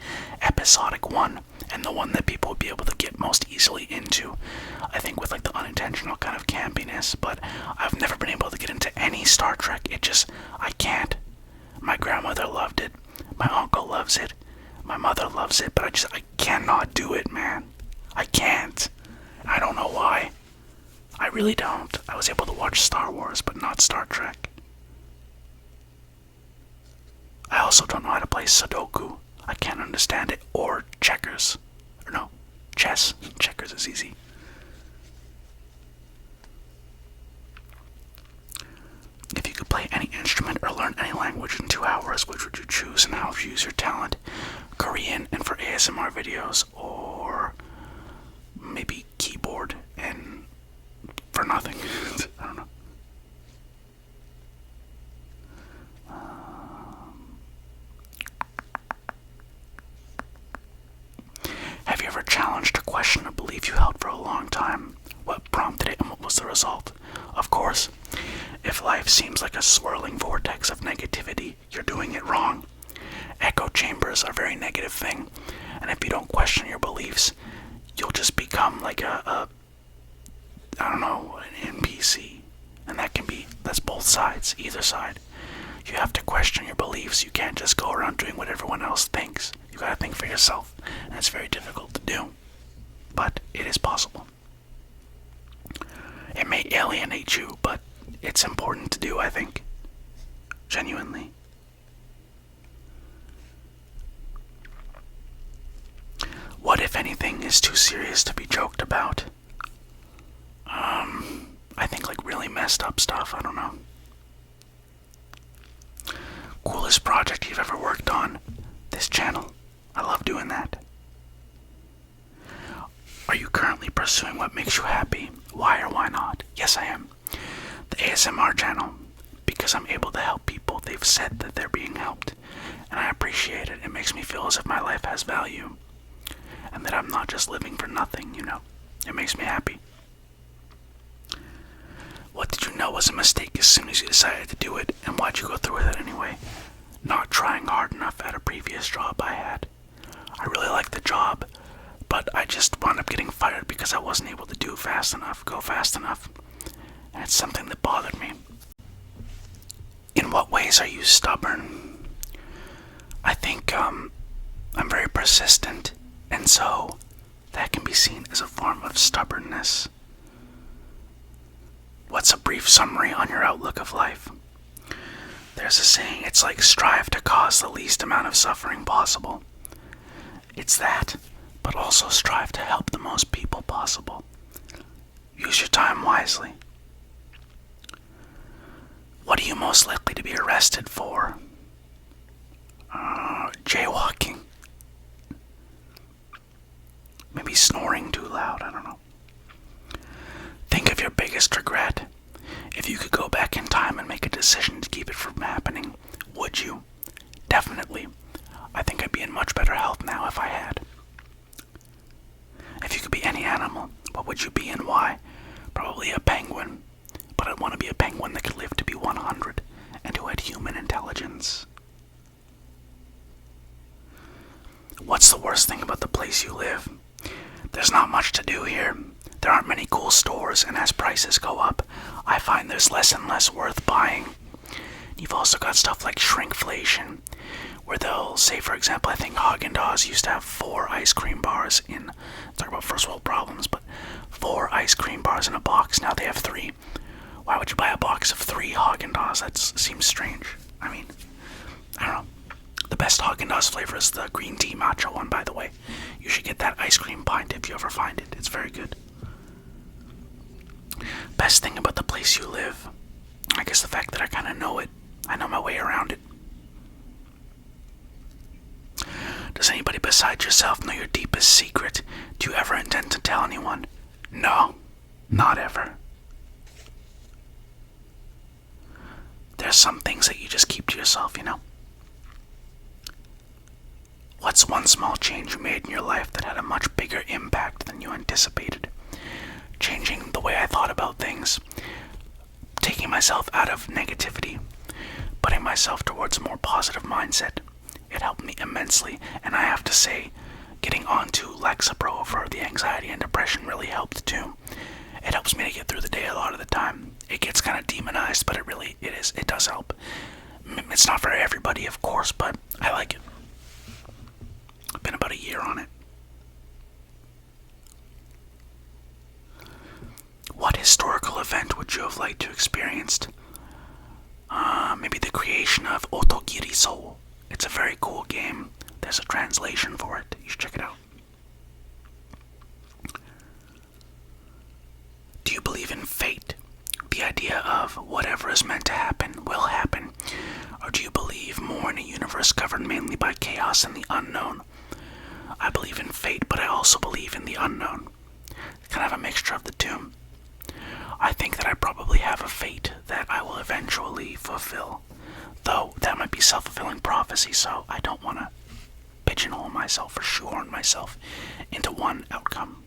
episodic one, and the one that people would be able to get most easily into. I think with like the unintentional kind of campiness, but I've never been able to get into any Star Trek. I can't. My grandmother loved it. My uncle loves it. My mother loves it, but I cannot do it, man. I can't. I don't know why. I really don't. I was able to watch Star Wars, but not Star Trek. I also don't know how to play Sudoku. I can't understand it. Or checkers. Or no, chess. Checkers is easy. If you could play any instrument or learn any language in 2 hours, which would you choose and how would you use your talent? Korean and for ASMR videos, or maybe keyboard and for nothing. I don't know. Have you ever challenged or questioned a belief you held for a long time? What prompted it and what was the result? Of course, if life seems like a swirling vortex of negativity, you're doing it wrong. Echo chambers are a very negative thing, and if you don't question your beliefs, you'll just become like an NPC. And that's both sides, either side. You have to question your beliefs. You can't just go around doing what everyone else thinks. You gotta think for yourself, and it's very difficult to do. But it is possible. It may alienate you, but it's important to do, I think. Genuinely. What, if anything, is too serious to be joked about? I think like really messed up stuff, I don't know. Coolest project you've ever worked on? This channel. I love doing that. Are you currently pursuing what makes you happy? Why or why not? Yes, I am. The ASMR channel. Because I'm able to help people. They've said that they're being helped. And I appreciate it. It makes me feel as if my life has value. And that I'm not just living for nothing, you know. It makes me happy. What did you know was a mistake as soon as you decided to do it, and why'd you go through with it anyway? Not trying hard enough at a previous job I had. I really liked the job, but I just wound up getting fired because I wasn't able to go fast enough. And it's something that bothered me. In what ways are you stubborn? I think, I'm very persistent, and so that can be seen as a form of stubbornness. What's a brief summary on your outlook of life? There's a saying, it's like strive to cause the least amount of suffering possible. It's that, but also strive to help the most people possible. Use your time wisely. What are you most likely to be arrested for? Jaywalking. Maybe snoring too loud, I don't know. Think of your biggest regret. If you could go back in time and make a decision to keep it from happening, would you? Definitely. I think I'd be in much better health now if I had. If you could be any animal, what would you be and why? Probably a penguin. But I'd want to be a penguin that could live to be 100 and who had human intelligence. What's the worst thing about the place you live? There's not much to do here. There aren't many cool stores, and as prices go up, I find there's less and less worth buying. You've also got stuff like shrinkflation, where they'll say, for example, I think Haagen-Dazs used to have 4 ice cream bars in, talk about first world problems, but 4 ice cream bars in a box. Now they have 3. Why would you buy a box of 3 Haagen-Dazs? That seems strange. I mean, I don't know. The best Haagen-Dazs flavor is the green tea matcha one, by the way. You should get that ice cream pint if you ever find it. It's very good. Best thing about the place you live? I guess the fact that I kind of know it. I know my way around it. Does anybody besides yourself know your deepest secret? Do you ever intend to tell anyone? No, not ever. There's some things that you just keep to yourself, you know? What's one small change you made in your life that had a much bigger impact than you anticipated? Changing the way I thought about things. Taking myself out of negativity. Putting myself towards a more positive mindset. It helped me immensely, and I have to say, getting onto Lexapro for the anxiety and depression really helped too. It helps me to get through the day a lot of the time. It gets kind of demonized, but it does help. It's not for everybody, of course, but I like it. I've been about a year on it. What historical event would you have liked to experience? Maybe the creation of Otogiriso. It's a very cool game. There's a translation for it. You should check it out. Do you believe in fate? The idea of whatever is meant to happen will happen. Or do you believe more in a universe governed mainly by chaos and the unknown? I believe in fate, but I also believe in the unknown. It's kind of a mixture of the two. I think that I probably have a fate that I will eventually fulfill. Though that might be self-fulfilling prophecy, so I don't want to pigeonhole myself or shoehorn myself into one outcome.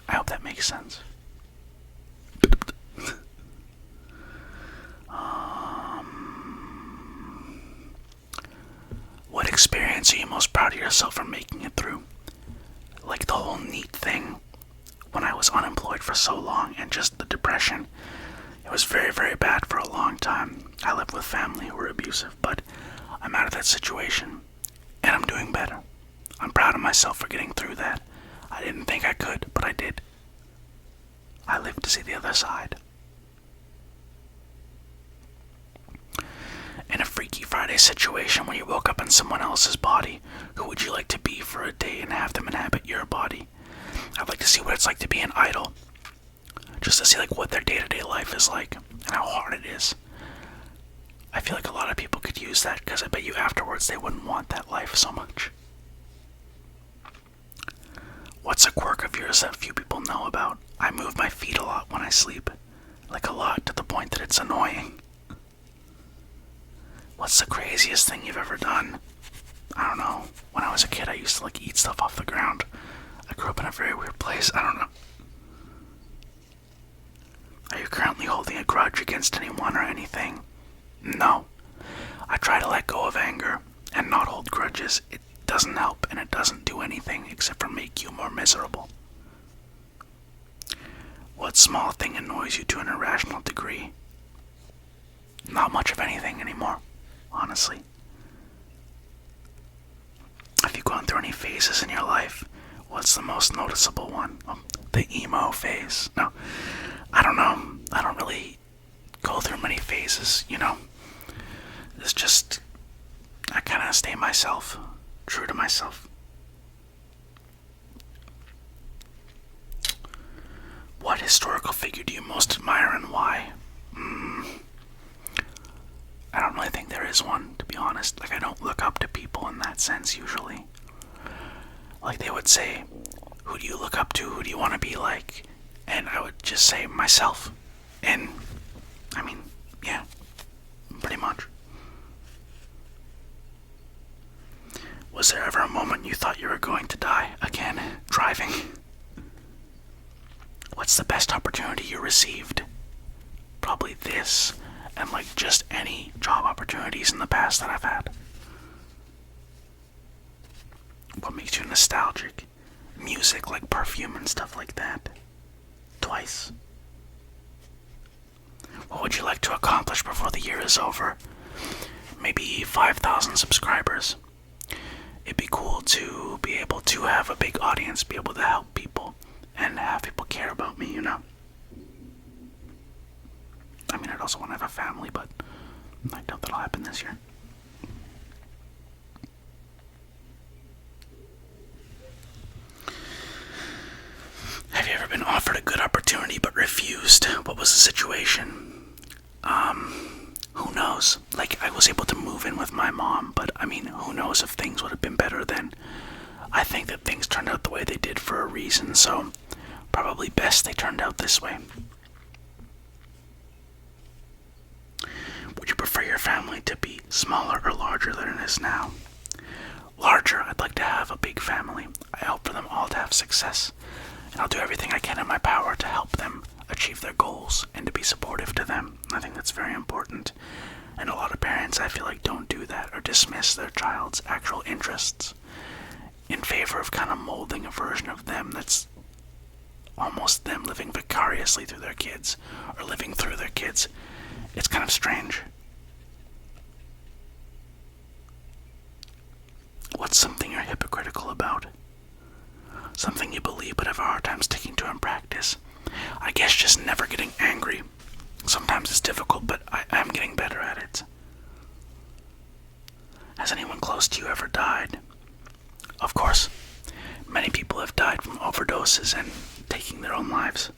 I hope that makes sense. What experience are you most proud of yourself for making it through? Like the whole NEET thing, when I was unemployed for so long, and just the depression. It was very, very bad for a long time. I lived with family who were abusive, but I'm out of that situation, and I'm doing better. I'm proud of myself for getting through that. I didn't think I could, but I did. I lived to see the other side. In a Freaky Friday situation where you woke up in someone else's body, who would you like to be for a day and have them inhabit your body? I'd like to see what it's like to be an idol. Just to see like what their day-to-day life is like and how hard it is. I feel like a lot of people could use that because I bet you afterwards they wouldn't want that life so much. What's a quirk of yours that few people know about? I move my feet a lot when I sleep. Like a lot, to the point that it's annoying. What's the craziest thing you've ever done? I don't know. When I was a kid, I used to like eat stuff off the ground. I grew up in a very weird place. I don't know. Are you currently holding a grudge against anyone or anything? No. I try to let go of anger and not hold grudges. It doesn't help, and it doesn't do anything except for make you more miserable. What small thing annoys you to an irrational degree? Not much of anything anymore, honestly. Have you gone through any phases in your life? What's the most noticeable one? The emo phase. No, I don't know. I don't really go through many phases, you know? It's just, I kind of stay myself, true to myself. What historical figure do you most admire and why? I don't really think there is one, to be honest. Like, I don't look up to people in that sense, usually. Like, they would say, who do you look up to? Who do you want to be like? And I would just say myself. And, I mean, yeah, pretty much. Was there ever a moment you thought you were going to die? Again, driving. What's the best opportunity you received? Probably this, and like just any job opportunities in the past that I've had. What makes you nostalgic? Music, like perfume and stuff like that. Twice. What would you like to accomplish before the year is over? Maybe 5,000 subscribers. It'd be cool to be able to have a big audience, be able to help people, and have people care about me, you know? I mean, I'd also want to have a family, but I doubt that'll happen this year. Have you ever been offered a good opportunity but refused? What was the situation? Who knows? Like, I was able to move in with my mom, but I mean, who knows if things would have been better then? I think that things turned out the way they did for a reason, so probably best they turned out this way. Would you prefer your family to be smaller or larger than it is now? Larger. I'd like to have a big family. I hope for them all to have success, and I'll do everything I can in my power to help them achieve their goals and to be supportive to them. I think that's very important. And a lot of parents, I feel like, don't do that or dismiss their child's actual interests in favor of kind of molding a version of them that's almost them living vicariously through their kids or living through their kids. It's kind of strange. What's something you're hypocritical about? Something you believe but have a hard time sticking to in practice. I guess just never getting angry. Sometimes it's difficult, but I'm getting better at it. Has anyone close to you ever died? Of course. Many people have died from overdoses and taking their own lives.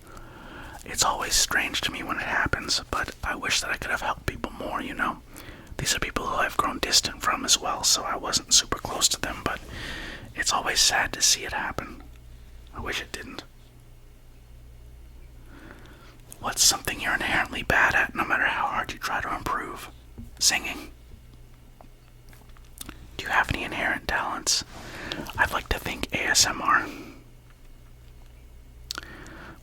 It's always strange to me when it happens, but I wish that I could have helped people more, you know? These are people who I've grown distant from as well, so I wasn't super close to them, but it's always sad to see it happen. I wish it didn't. What's something you're inherently bad at, no matter how hard you try to improve? Singing. Do you have any inherent talents? I'd like to think ASMR.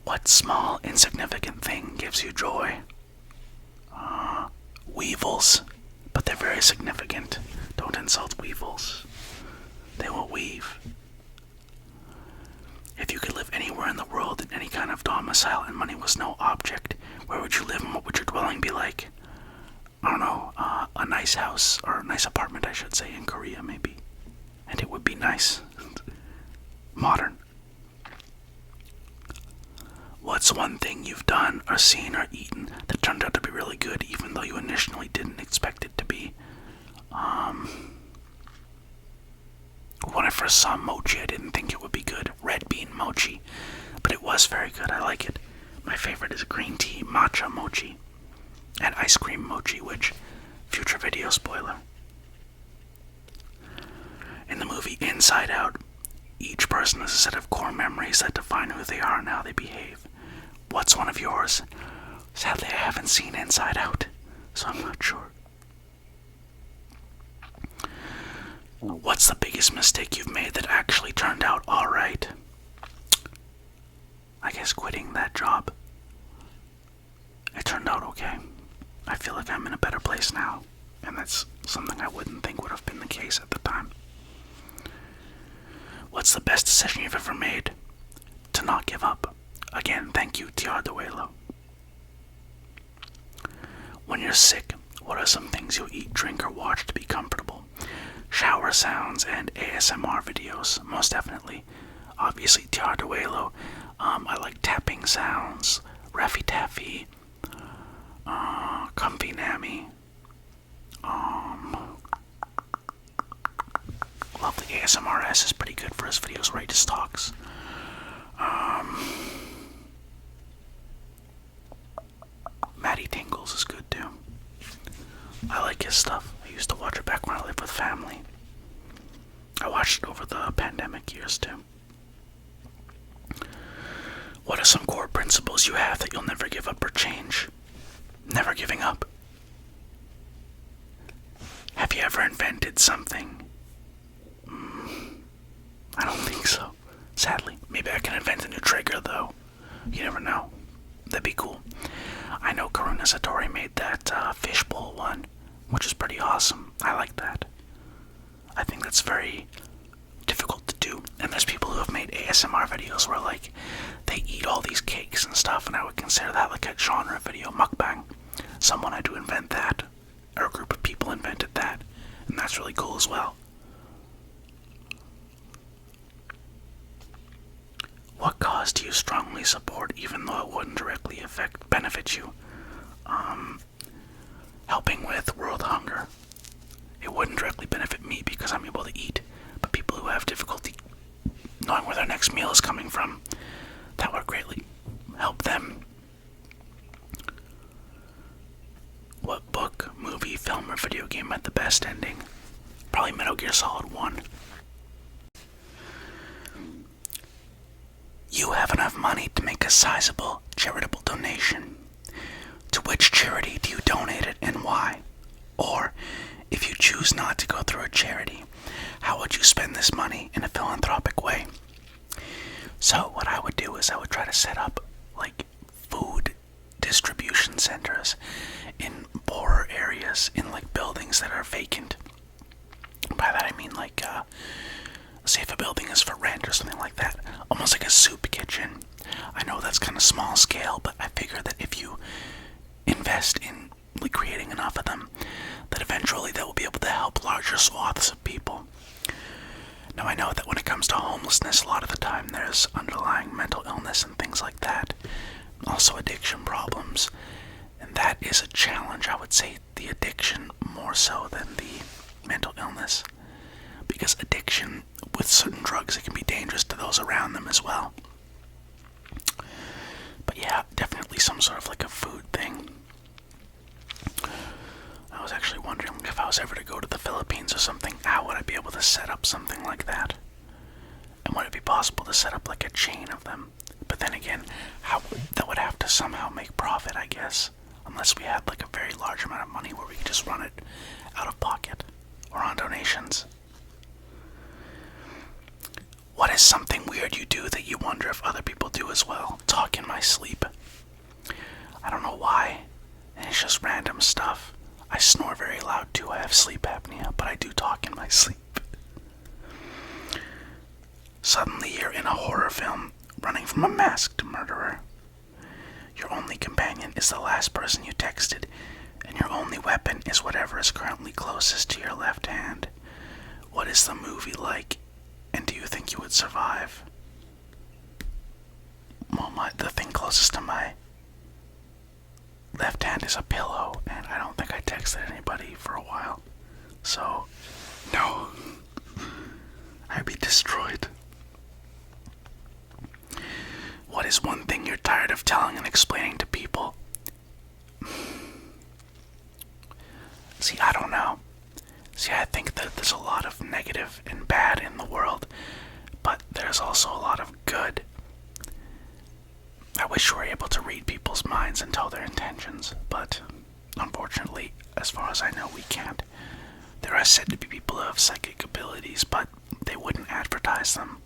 What small, insignificant thing gives you joy? Weevils. But they're very significant. Don't insult weevils. They will weave. If you could live anywhere in the world in any kind of domicile and money was no object, where would you live and what would your dwelling be like? I don't know, a nice house, or a nice apartment I should say, in Korea maybe. And it would be nice. Modern. What's one thing you've done or seen or eaten that turned out to be really good even though you initially didn't expect it to be? When I first saw mochi, I didn't think it would be good. Red bean mochi. But it was very good. I like it. My favorite is green tea matcha mochi. And ice cream mochi, which, future video spoiler. In the movie Inside Out, each person has a set of core memories that define who they are and how they behave. What's one of yours? Sadly, I haven't seen Inside Out, so I'm not sure. What's the biggest mistake you've made that actually turned out alright? I guess quitting that job. It turned out okay. I feel like I'm in a better place now, and that's something I wouldn't think would have been the case at the time. What's the best decision you've ever made? To not give up. Again, thank you, Tiar Duelo. When you're sick, what are some things you'll eat, drink, or watch to be comfortable? Shower sounds and ASMR videos, most definitely. Obviously, Tiar Duelo. I like tapping sounds, Raffy Taffy, Comfy Nammy, Lovely ASMRS is pretty good for his videos where he just talks. Matty Tingles is good too. I like his stuff. I used to watch it back when I lived with family. I watched it over the pandemic years too. What are some core principles you have that you'll never give up or change? Never giving up. Have you ever invented something? I don't think so. Sadly. Maybe I can invent a new trigger though. You never know. That'd be cool. I know Karuna Satori made that fishbowl one, which is pretty awesome. I like that. I think that's very difficult to do. And there's people who have made ASMR videos where like they eat all these cakes and stuff, and I would consider that like a genre video, mukbang. Someone had to invent that, or a group of people invented that, and that's really cool as well. What cause do you strongly support even though it wouldn't directly benefit you? Helping with world hunger. It wouldn't directly benefit me because I'm able to eat, but people who have difficulty knowing where their next meal is coming from, that would greatly help them. What book, movie, film, or video game had the best ending? Probably Metal Gear Solid 1. You have enough money to make a sizable charitable donation. To which charity do you donate it and why? Or, if you choose not to go through a charity, how would you spend this money in a philanthropic way? So what I would do is I would try to set up like food distribution centers in poorer areas, in like buildings that are vacant. By that I mean like say if a building is for rent or something like that, almost like a soup kitchen. I know that's kind of small scale, but I figure that if you invest in like creating enough of them, that eventually that will be able to help larger swaths of people. Now I know that when it comes to homelessness, a lot of the time there's underlying mental illness and things like that, also addiction problems, and that is a challenge. I would say the addiction more so than the mental illness, because addiction with certain drugs, it can be dangerous to those around them as well. But yeah, definitely some sort of like a food thing. I was actually wondering if I was ever to go to the Philippines or something, how would I be able to set up something like that? And would it be possible to set up like a chain of them? But then again, that would have to somehow make profit, I guess. Unless we had like a very large amount of money where we could just run it out of pocket or on donations. What is something weird you do that you wonder if other people do as well? Talk in my sleep. I don't know why, and it's just random stuff. I snore very loud too. I have sleep apnea, but I do talk in my sleep. Suddenly you're in a horror film, running from a masked murderer. Your only companion is the last person you texted, and your only weapon is whatever is currently closest to your left hand. What is the movie like, and do you think you would survive? Well, the thing closest to my left hand is a pillow, and I don't think I texted anybody for a while. So, no. I'd be destroyed. What is one thing you're tired of telling and explaining to people? See, I don't know. See, I think that there's a lot of negative and bad in the world, but there's also a lot of good. I wish we were able to read people's minds and tell their intentions, but unfortunately, as far as I know, we can't. There are said to be people who have psychic abilities, but they wouldn't advertise them.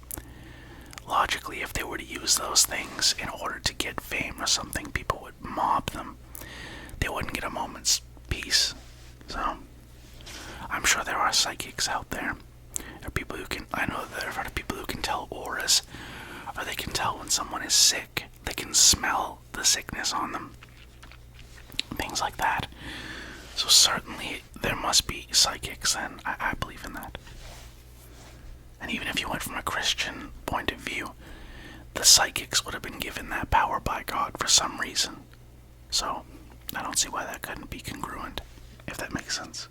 Logically, if they were to use those things in order to get fame or something, people would mob them. They wouldn't get a moment's peace. So, I'm sure there are psychics out there. There are people who can, I know that I've heard of people who can tell auras, or they can tell when someone is sick. They can smell the sickness on them. Things like that. So certainly there must be psychics, and I believe in that. And even if you went from a Christian point of view, the psychics would have been given that power by God for some reason. So, I don't see why that couldn't be congruent, if that makes sense.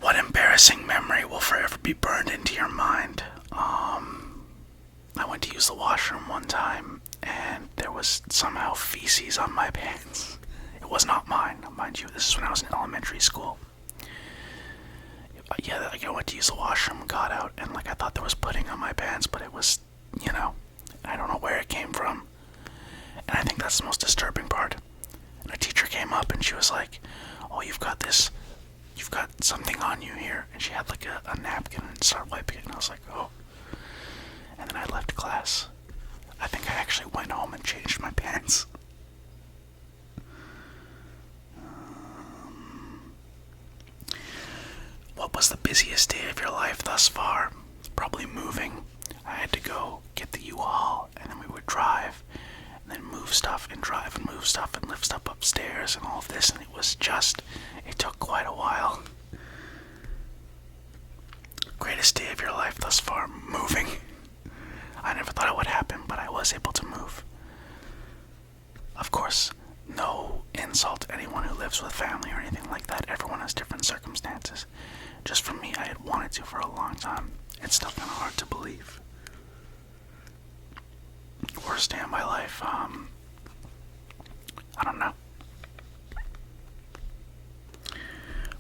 What embarrassing memory will forever be burned into your mind? I went to use the washroom one time, and there was somehow feces on my pants. It was not mine, mind you. This is when I was in elementary school. Yeah, like I went to use the washroom, got out, and I thought there was pudding on my pants, but it was, I don't know where it came from. And I think that's the most disturbing part. And a teacher came up and she was like, "Oh, you've got something on you here." And she had a napkin and started wiping it, and I was like, "Oh." And then I left class. I think I actually went home and changed my pants. What was the busiest day of your life thus far? Probably moving. I had to go get the U-Haul, and then we would drive, and then move stuff, and drive, and move stuff, and lift stuff upstairs, and all of this, and it took quite a while. Greatest day of your life thus far? Moving. I never thought it would happen, but I was able to move. Of course, no insult to anyone who lives with family or anything like that. Everyone has different circumstances. Just for me, I had wanted to for a long time. It's still kind of hard to believe. Worst day of my life, I don't know.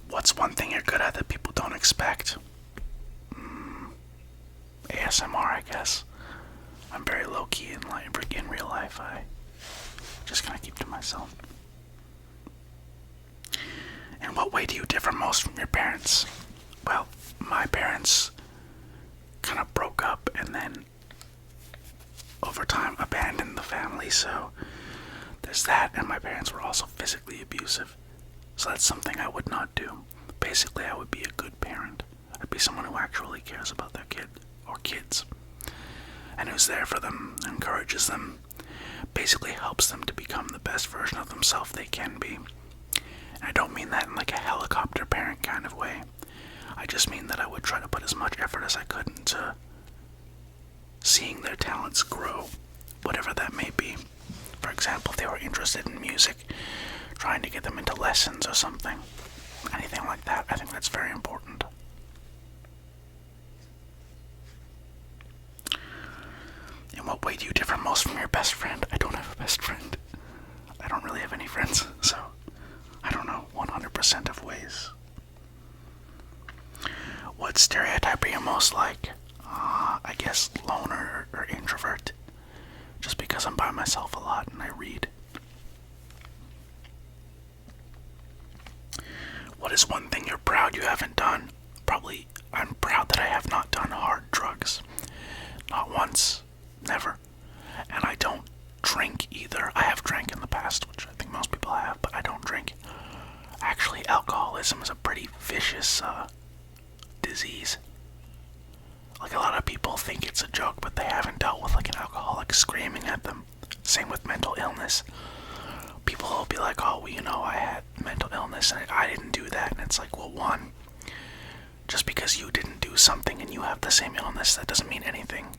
What's one thing you're good at that people don't expect? ASMR, I guess. I'm very low-key in real life. I just kind of keep to myself. In what way do you differ most from your parents? Well, my parents kind of broke up and then over time abandoned the family, so there's that, and my parents were also physically abusive, so that's something I would not do. Basically, I would be a good parent. I'd be someone who actually cares about their kid or kids, and who's there for them, encourages them, basically helps them to become the best version of themselves they can be. And I don't mean that in a helicopter parent kind of way. I just mean that I would try to put as much effort as I could into seeing their talents grow, whatever that may be. For example, if they were interested in music, trying to get them into lessons or something. Anything like that, I think that's very important. In what way do you differ most from your best friend? I don't have a best friend. I don't really have any friends, so I don't know 100% of ways. What stereotype are you most like? I guess loner or introvert. Just because I'm by myself a lot and I read. What is one thing you're proud you haven't done? Probably, I'm proud that I have not done hard drugs. Not once. Never. And I don't drink either. I have drank in the past, which I think most people have, but I don't drink. Actually, alcoholism is a pretty vicious disease. A lot of people think it's a joke, but they haven't dealt with an alcoholic screaming at them. Same with mental illness. People will be like, "Oh, well, I had mental illness and I didn't do that." And it's like, well, one, just because you didn't do something and you have the same illness, that doesn't mean anything.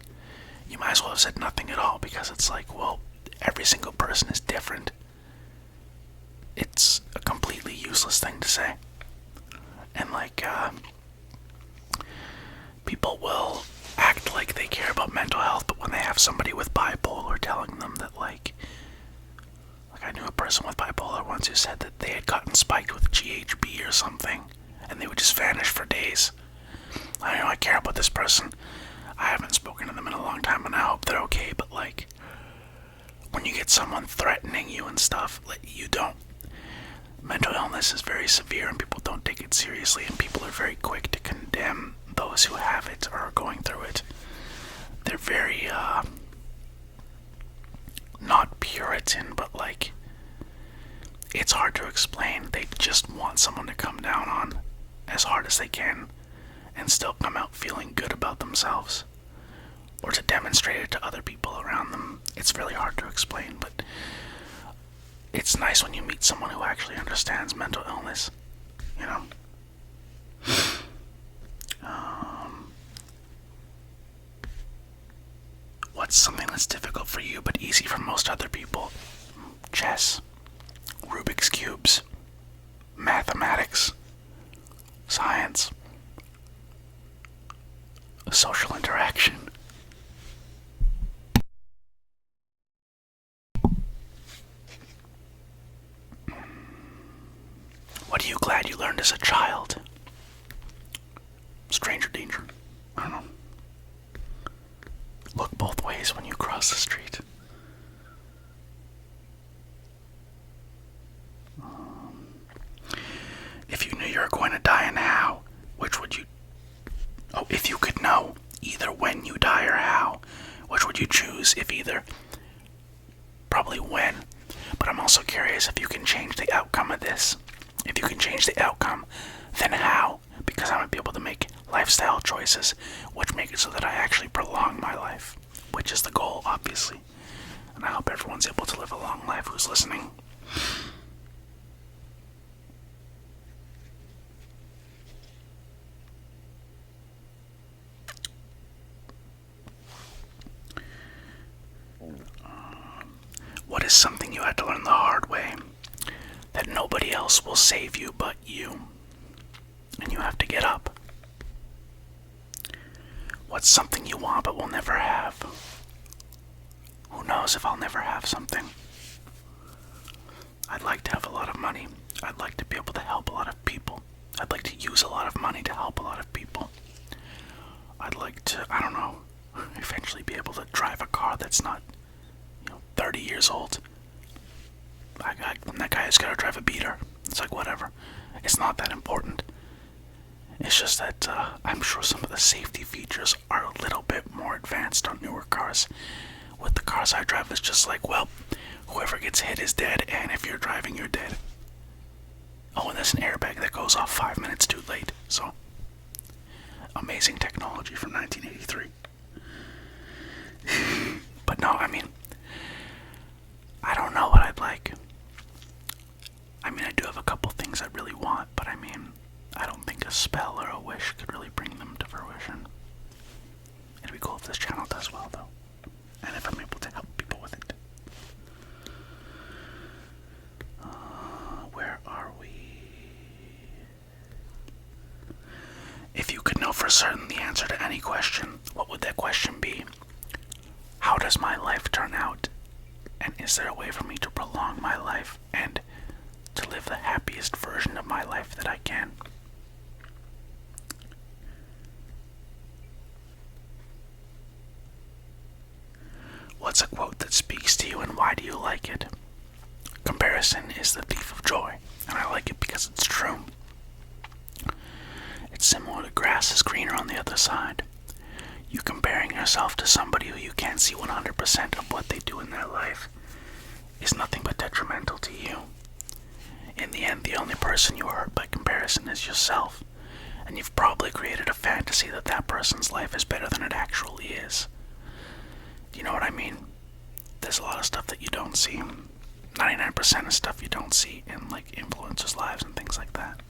You might as well have said nothing at all, because it's like, well, every single person is different. It's a completely useless thing to say. And people will act like they care about mental health, but when they have somebody with bipolar telling them that I knew a person with bipolar once who said that they had gotten spiked with GHB or something, and they would just vanish for days. I care about this person. I haven't spoken to them in a long time, and I hope they're okay, but when you get someone threatening you and stuff, you don't. Mental illness is very severe, and people don't take it seriously, and people are very quick to condemn those who have it or are going through it. They're very, not Puritan, but it's hard to explain. They just want someone to come down on as hard as they can and still come out feeling good about themselves, or to demonstrate it to other people around them. It's really hard to explain, but it's nice when you meet someone who actually understands mental illness, that's difficult for you but easy for most other people. Chess, Rubik's Cubes, mathematics, science, social interaction. What are you glad you learned as a child? Stranger danger. I don't know. Look both ways when you cross the street. If you knew you were going to die now, which would you... Oh, if you could know either when you die or how, which would you choose if either? Probably when. But I'm also curious if you can change the outcome of this. If you can change the outcome, then how? Because I might be able to make lifestyle choices which make it so that I actually prolong my life, which is the goal, obviously. And I hope everyone's able to live a long life who's listening. What is something you had to learn the hard way? That nobody else will save you but you. And you have to get up. What's something you want but will never have? Who knows if I'll never have something? I'd like to have a lot of money. I'd like to be able to help a lot of people. I'd like to use a lot of money to help a lot of people. I'd like to, I don't know, eventually be able to drive a car that's not, 30 years old. That guy has got to drive a beater. It's like, whatever. It's not that important. It's just that I'm sure some of the safety features are a little bit more advanced on newer cars. With the cars I drive, it's just like, well, whoever gets hit is dead, and if you're driving, you're dead. Oh, and there's an airbag that goes off 5 minutes too late. So, amazing technology from 1983. But no, I mean, I don't know what I'd like. I mean, I do have a couple things I really want, but I mean, I don't think a spell or a wish could really bring them to fruition. It'd be cool if this channel does well, though. And if I'm able to help people with it. Where are we? If you could know for certain the answer to any question, what would that question be? How does my life turn out? And is there a way for me to prolong my life and to live the happiest version of my life that I can? What's a quote that speaks to you and why do you like it? Comparison is the thief of joy, and I like it because it's true. It's similar to grass is greener on the other side. You comparing yourself to somebody who you can't see 100% of what they do in their life is nothing but detrimental to you. In the end, the only person you hurt by comparison is yourself, and you've probably created a fantasy that that person's life is better than it actually is. Do you know what I mean? There's a lot of stuff that you don't see. 99% of stuff you don't see in like influencers' lives and things like that.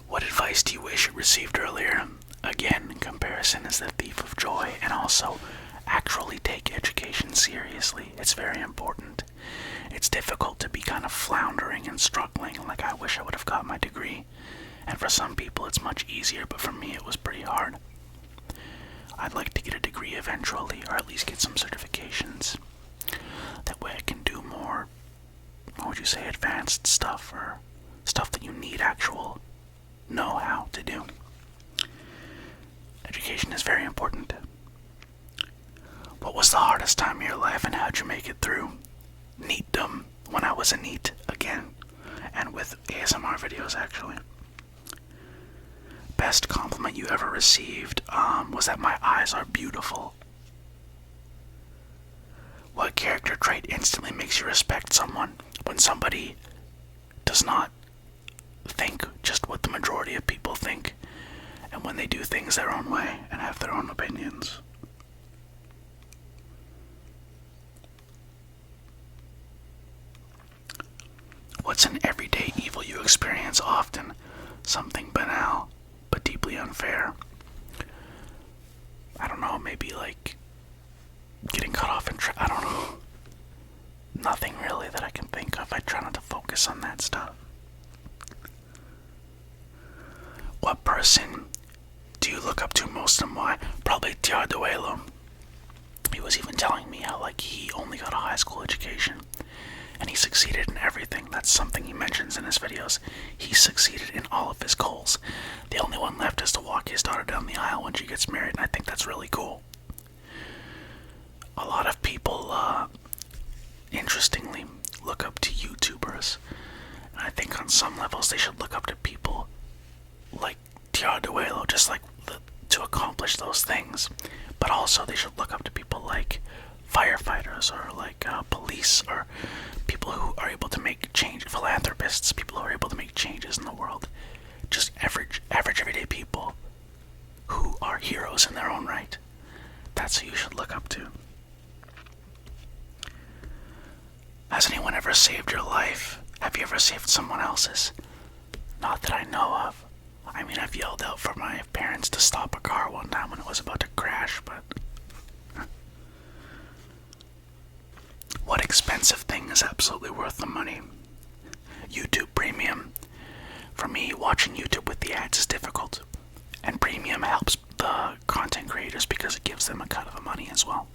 What advice do you wish you received earlier? Again, comparison is the thief of joy, and also actually take education seriously. It's very important. It's difficult to be kind of floundering and struggling, like I wish I would have got my degree. And for some people it's much easier, but for me it was pretty hard. I'd like to get a degree eventually, or at least get some certifications. That way I can do more, what would you say, advanced stuff, or stuff that you need actual know-how to do. Education is very important. What was the hardest time of your life and how'd you make it through? Neatdom, when I was a neat again, and with ASMR videos actually. Best compliment you ever received was that my eyes are beautiful. What character trait instantly makes you respect someone? When somebody does not think just what the majority of people think, and when they do things their own way and have their own opinions. What's an everyday evil you experience often? Something banal, but deeply unfair. I don't know, maybe like getting cut off in I don't know. Nothing really that I can think of. I try not to focus on that stuff. What person do you look up to most and why? Probably Teoduelo. He was even telling me how like he only got a high school education and he succeeded in everything. That's something he mentions in his videos. He succeeded in all of his goals. The only one left is to walk his daughter down the aisle when she gets married, and I think that's really cool. A lot of people, interestingly, look up to YouTubers. And I think on some levels they should look up to people like Teoduelo, just like to accomplish those things. But also they should look up to people like firefighters or like police or people who are able to make change, philanthropists, people who are able to make changes in the world. Just average everyday people who are heroes in their own right. That's who you should look up to. Has anyone ever saved your life? Have you ever saved someone else's? Not that I know of. I mean, I've yelled out for my parents to stop a car one time when it was about to crash, but... What expensive thing is absolutely worth the money? YouTube Premium. For me, watching YouTube with the ads is difficult. And Premium helps the content creators because it gives them a cut of the money as well.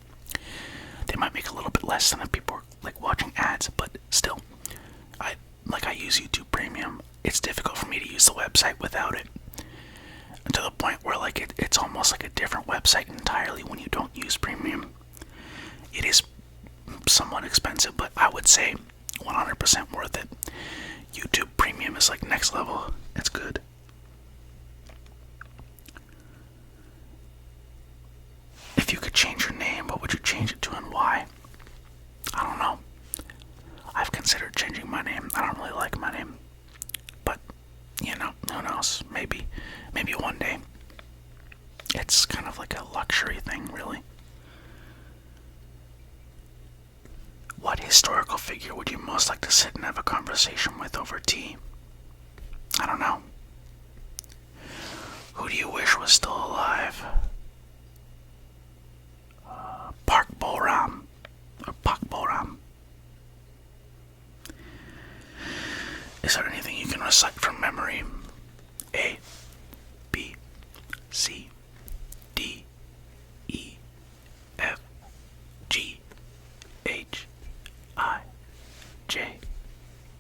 They might make a little bit less than if people are like watching ads, but still, I use YouTube Premium. It's difficult for me to use the website without it. And to the point where like it's almost like a different website entirely when you don't use Premium. It is somewhat expensive, but I would say 100% worth it. YouTube Premium is like next level. It's good. If you could change your name, what would you change it to and why? I don't know. I've considered changing my name. I don't really like my name. But, you know, who knows? Maybe one day. It's kind of like a luxury thing, really. What historical figure would you most like to sit and have a conversation with over tea? I don't know. Who do you wish was still alive? Park Boram. Or Pak Boram. Is there anything you can recite from memory? A, B, C, D, E, F, G, H, I, J,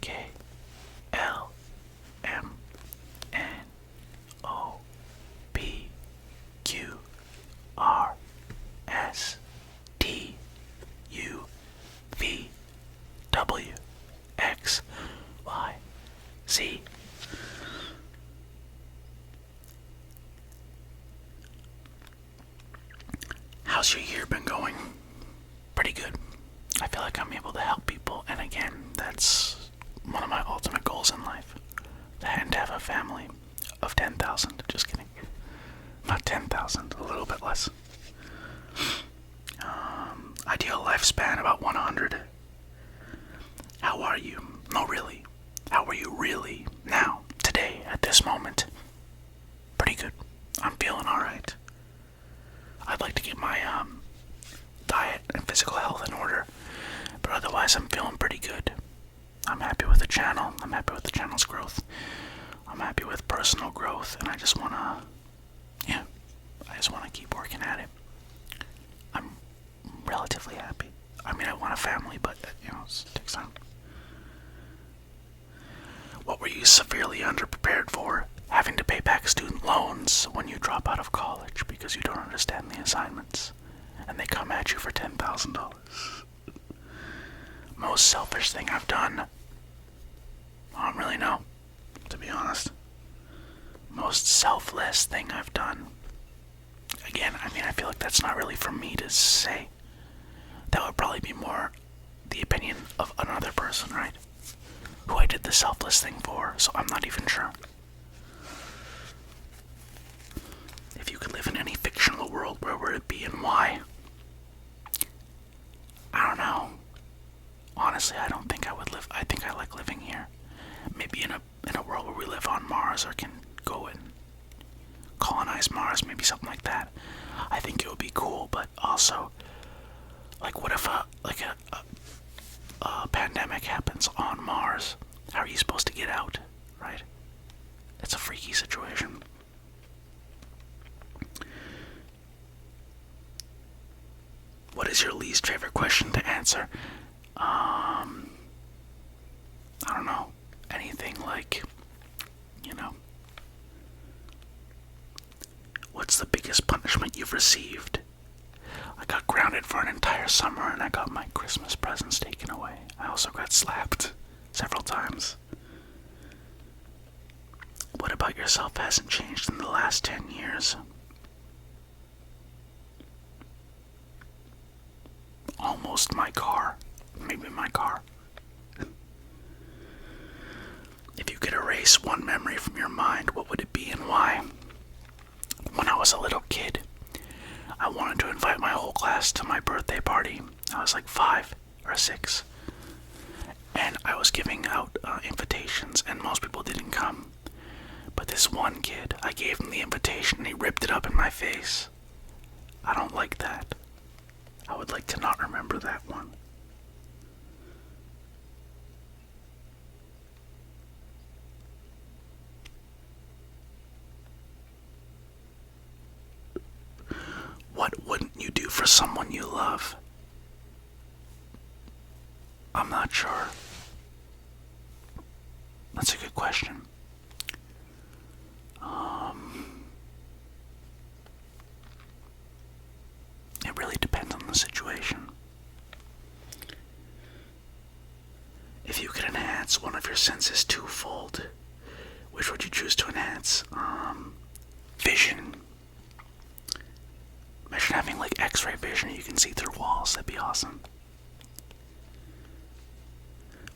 K, L, M, N, O, P, Q, R, S, T, U, V, W, X, Y, Z. How's your year been going? Pretty good. I feel like I'm able to help people, and again, that's one of my ultimate goals in life. And to have a family of 10,000. Just kidding. Not 10,000, a little bit less. Ideal lifespan, about 100. How are you? No, really. How are you really now, today, at this moment? Pretty good. I'm feeling alright. I'd like to get my diet and physical health in order, but otherwise I'm feeling pretty good. I'm happy with the channel. I'm happy with the channel's growth. I'm happy with personal growth, and I just want to keep working at it. I'm relatively happy. I mean, I want a family, but, it takes time. What were you severely underprepared for? Having to pay back student loans when you drop out of college because you don't understand the assignments, and they come at you for $10,000. Most selfish thing I've done? I don't really know, to be honest. Most selfless thing I've done? Again, I mean, I feel like that's not really for me to say. That would probably be more the opinion of another person, right? Who I did the selfless thing for, so I'm not even sure. If you could live in any fictional world, where would it be and why? I don't know. Honestly, I don't think I would live. I think I like living here. maybe in a world where we live on Mars or can go and colonize Mars, maybe something like that. I think it would be cool, but also, like, what if a pandemic happens on Mars? How are you supposed to get out, right? It's a freaky situation. What is your least favorite question to answer? I don't know. Anything like, what's the biggest punishment you've received? I got grounded for an entire summer and I got my Christmas presents taken away. I also got slapped several times. What about yourself hasn't changed in the last 10 years? Almost my car. Maybe my car. If you could erase one memory from your mind, what would it be and why? When I was a little kid, I wanted to invite my whole class to my birthday party. I was like 5 or 6. And I was giving out invitations, and most people didn't come. But this one kid, I gave him the invitation, and he ripped it up in my face. I don't like that. I would like to not remember that one. What wouldn't you do for someone you love? I'm not sure. That's a good question. It really depends on the situation. If you could enhance one of your senses twofold, which would you choose to enhance? Vision. Imagine having like X-ray vision, you can see through walls. That'd be awesome.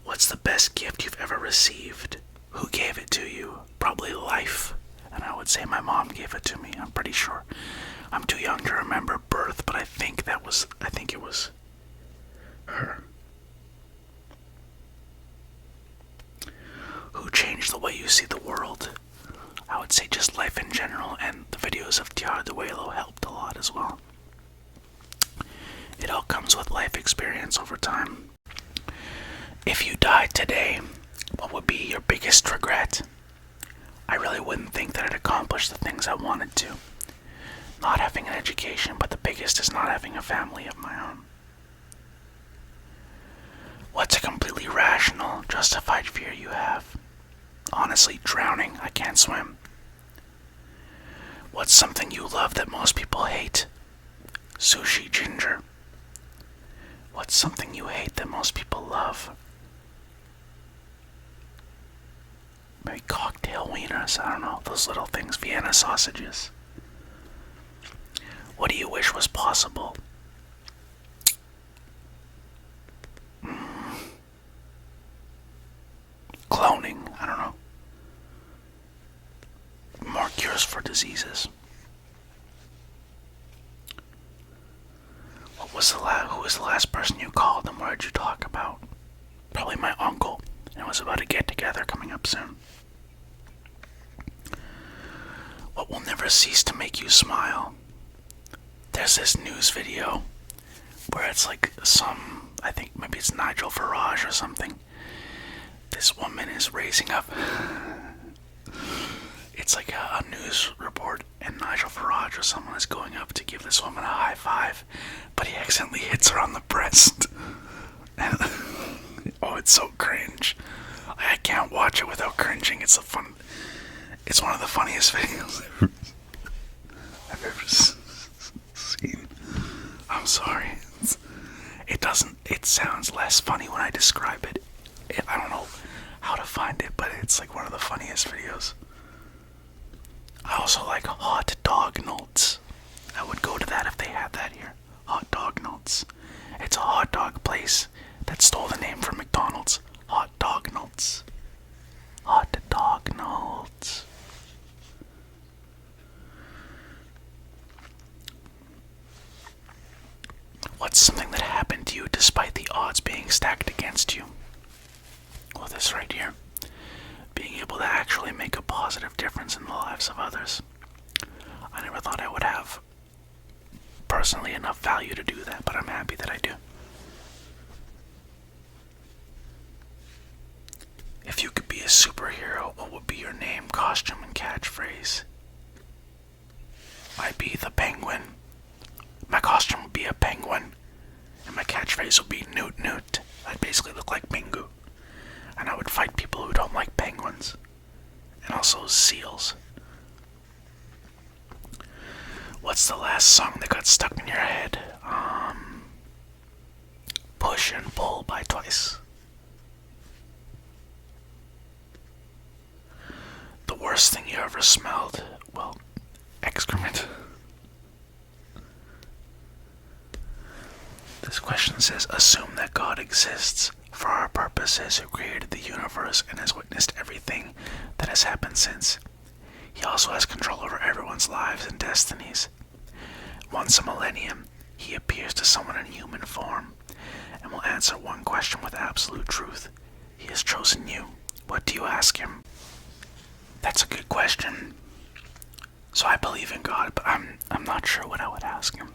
What's the best gift you've ever received? Who gave it to you? Probably life. And I would say my mom gave it to me. I'm pretty sure. I'm too young to remember birth, but I think it was her. Who changed the way you see the world? I would say just life in general, and the videos of Tiara Duelo helped a lot as well. It all comes with life experience over time. If you died today, what would be your biggest regret? I really wouldn't think that I'd accomplished the things I wanted to. Not having an education, but the biggest is not having a family of my own. What's a completely rational, justified fear you have? Honestly, drowning. I can't swim. What's something you love that most people hate? Sushi ginger. What's something you hate that most people love? Maybe cocktail wieners. I don't know. Those little things. Vienna sausages. What do you wish was possible? Cloning. I don't know. More cures for diseases. Who was the last person you called and what did you talk about? Probably my uncle. And it was about a get-together coming up soon. What will never cease to make you smile? There's this news video where it's like I think maybe it's Nigel Farage or something. This woman is raising up. It's like a news report, and Nigel Farage or someone is going up to give this woman a high five, but he accidentally hits her on the breast. And oh, it's so cringe. I can't watch it without cringing. It's one of the funniest videos I've ever seen. I'm sorry. It sounds less funny when I describe it. I don't know how to find it, but it's like one of the funniest videos. I also like hot dog notes. I would go to that if they had that here. Hot dog notes. It's a hot dog place that stole the name from McDonald's. Hot dog notes. Hot dog notes. What's something that happened to you despite the odds being stacked against you? Well, this right here. able to actually make a positive difference in the lives of others. I never thought I would have personally enough value to do that, but I'm happy that I do. If you could be a superhero, what would be your name, costume, and catchphrase? I'd be the Penguin. My costume would be a penguin, and my catchphrase would be Newt Newt. I'd basically look like Pingu. And I would fight people who don't like penguins. And also seals. What's the last song that got stuck in your head? Push and Pull by Twice. The worst thing you ever smelled? Well, excrement. This question says, assume that God exists for our purposes, who created the universe and has witnessed everything that has happened since. He also has control over everyone's lives and destinies. Once a millennium, he appears to someone in human form and will answer one question with absolute truth. He has chosen you. What do you ask him? That's a good question. So I believe in God, but I'm not sure what I would ask him.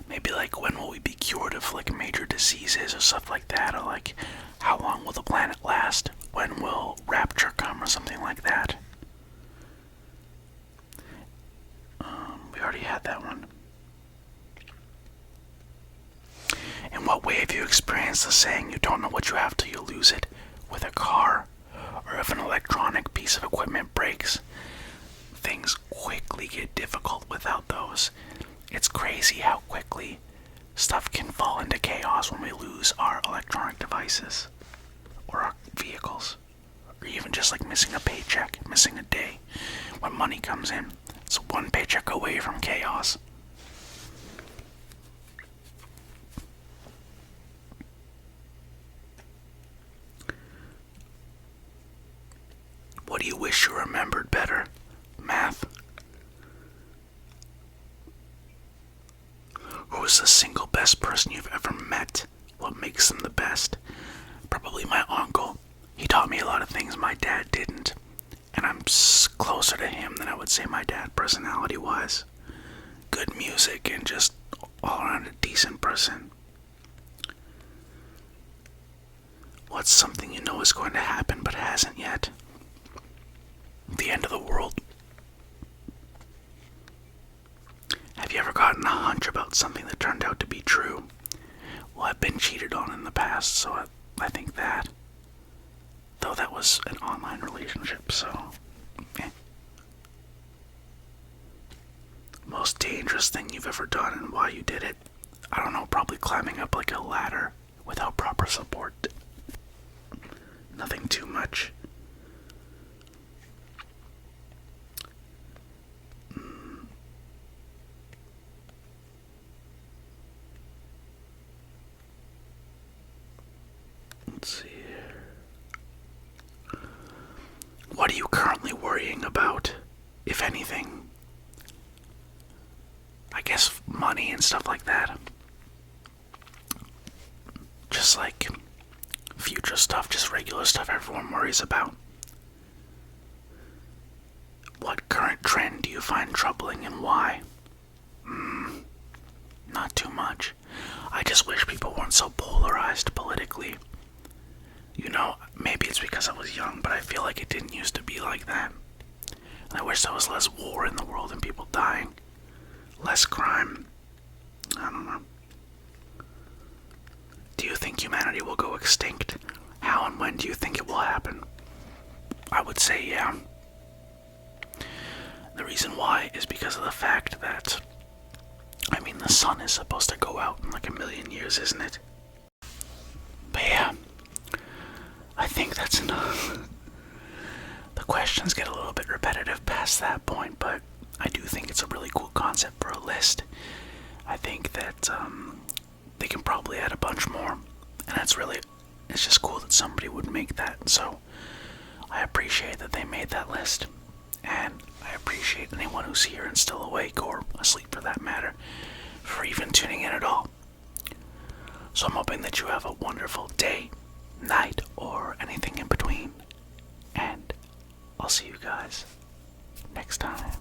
Maybe like, when will we be cured of like major diseases or stuff like that, or like, how long will the planet last? When will rapture come or something like that? We already had that one. In what way have you experienced the saying, you don't know what you have till you lose it, with a car, or if an electronic piece of equipment breaks? Things quickly get difficult without those. It's crazy how quickly stuff can fall into chaos when we lose our electronic devices, or our vehicles, or even just like missing a paycheck, missing a day. When money comes in, it's one paycheck away from chaos. What do you wish you remembered better? Math. Who is the single best person you've ever met? What makes them the best? Probably my uncle. He taught me a lot of things my dad didn't. And I'm closer to him than I would say my dad, personality-wise. Good music and just all around a decent person. What's something you know is going to happen but hasn't yet? The end of the world. Have you ever gotten a hunch about something that turned out to be true? Well, I've been cheated on in the past, so I think that. Though that was an online relationship, so. Most dangerous thing you've ever done and why you did it? I don't know, probably climbing up like a ladder without proper support. Nothing too much. Let's see here. What are you currently worrying about, if anything? I guess money and stuff like that. Just like future stuff, just regular stuff everyone worries about. What current trend do you find troubling and why? Not too much. I just wish people weren't so polarized politically. You know, maybe it's because I was young, but I feel like it didn't used to be like that. And I wish there was less war in the world and people dying. Less crime. I don't know. Do you think humanity will go extinct? How and when do you think it will happen? I would say yeah. The reason why is because of the fact that, the sun is supposed to go out in like 1 million years, isn't it? But yeah, I think that's enough. The questions get a little bit repetitive past that point, but I do think it's a really cool concept for a list. I think that they can probably add a bunch more, and it's just cool that somebody would make that. So I appreciate that they made that list, and I appreciate anyone who's here and still awake, or asleep for that matter, for even tuning in at all. So I'm hoping that you have a wonderful day, night, or anything in between, and I'll see you guys next time.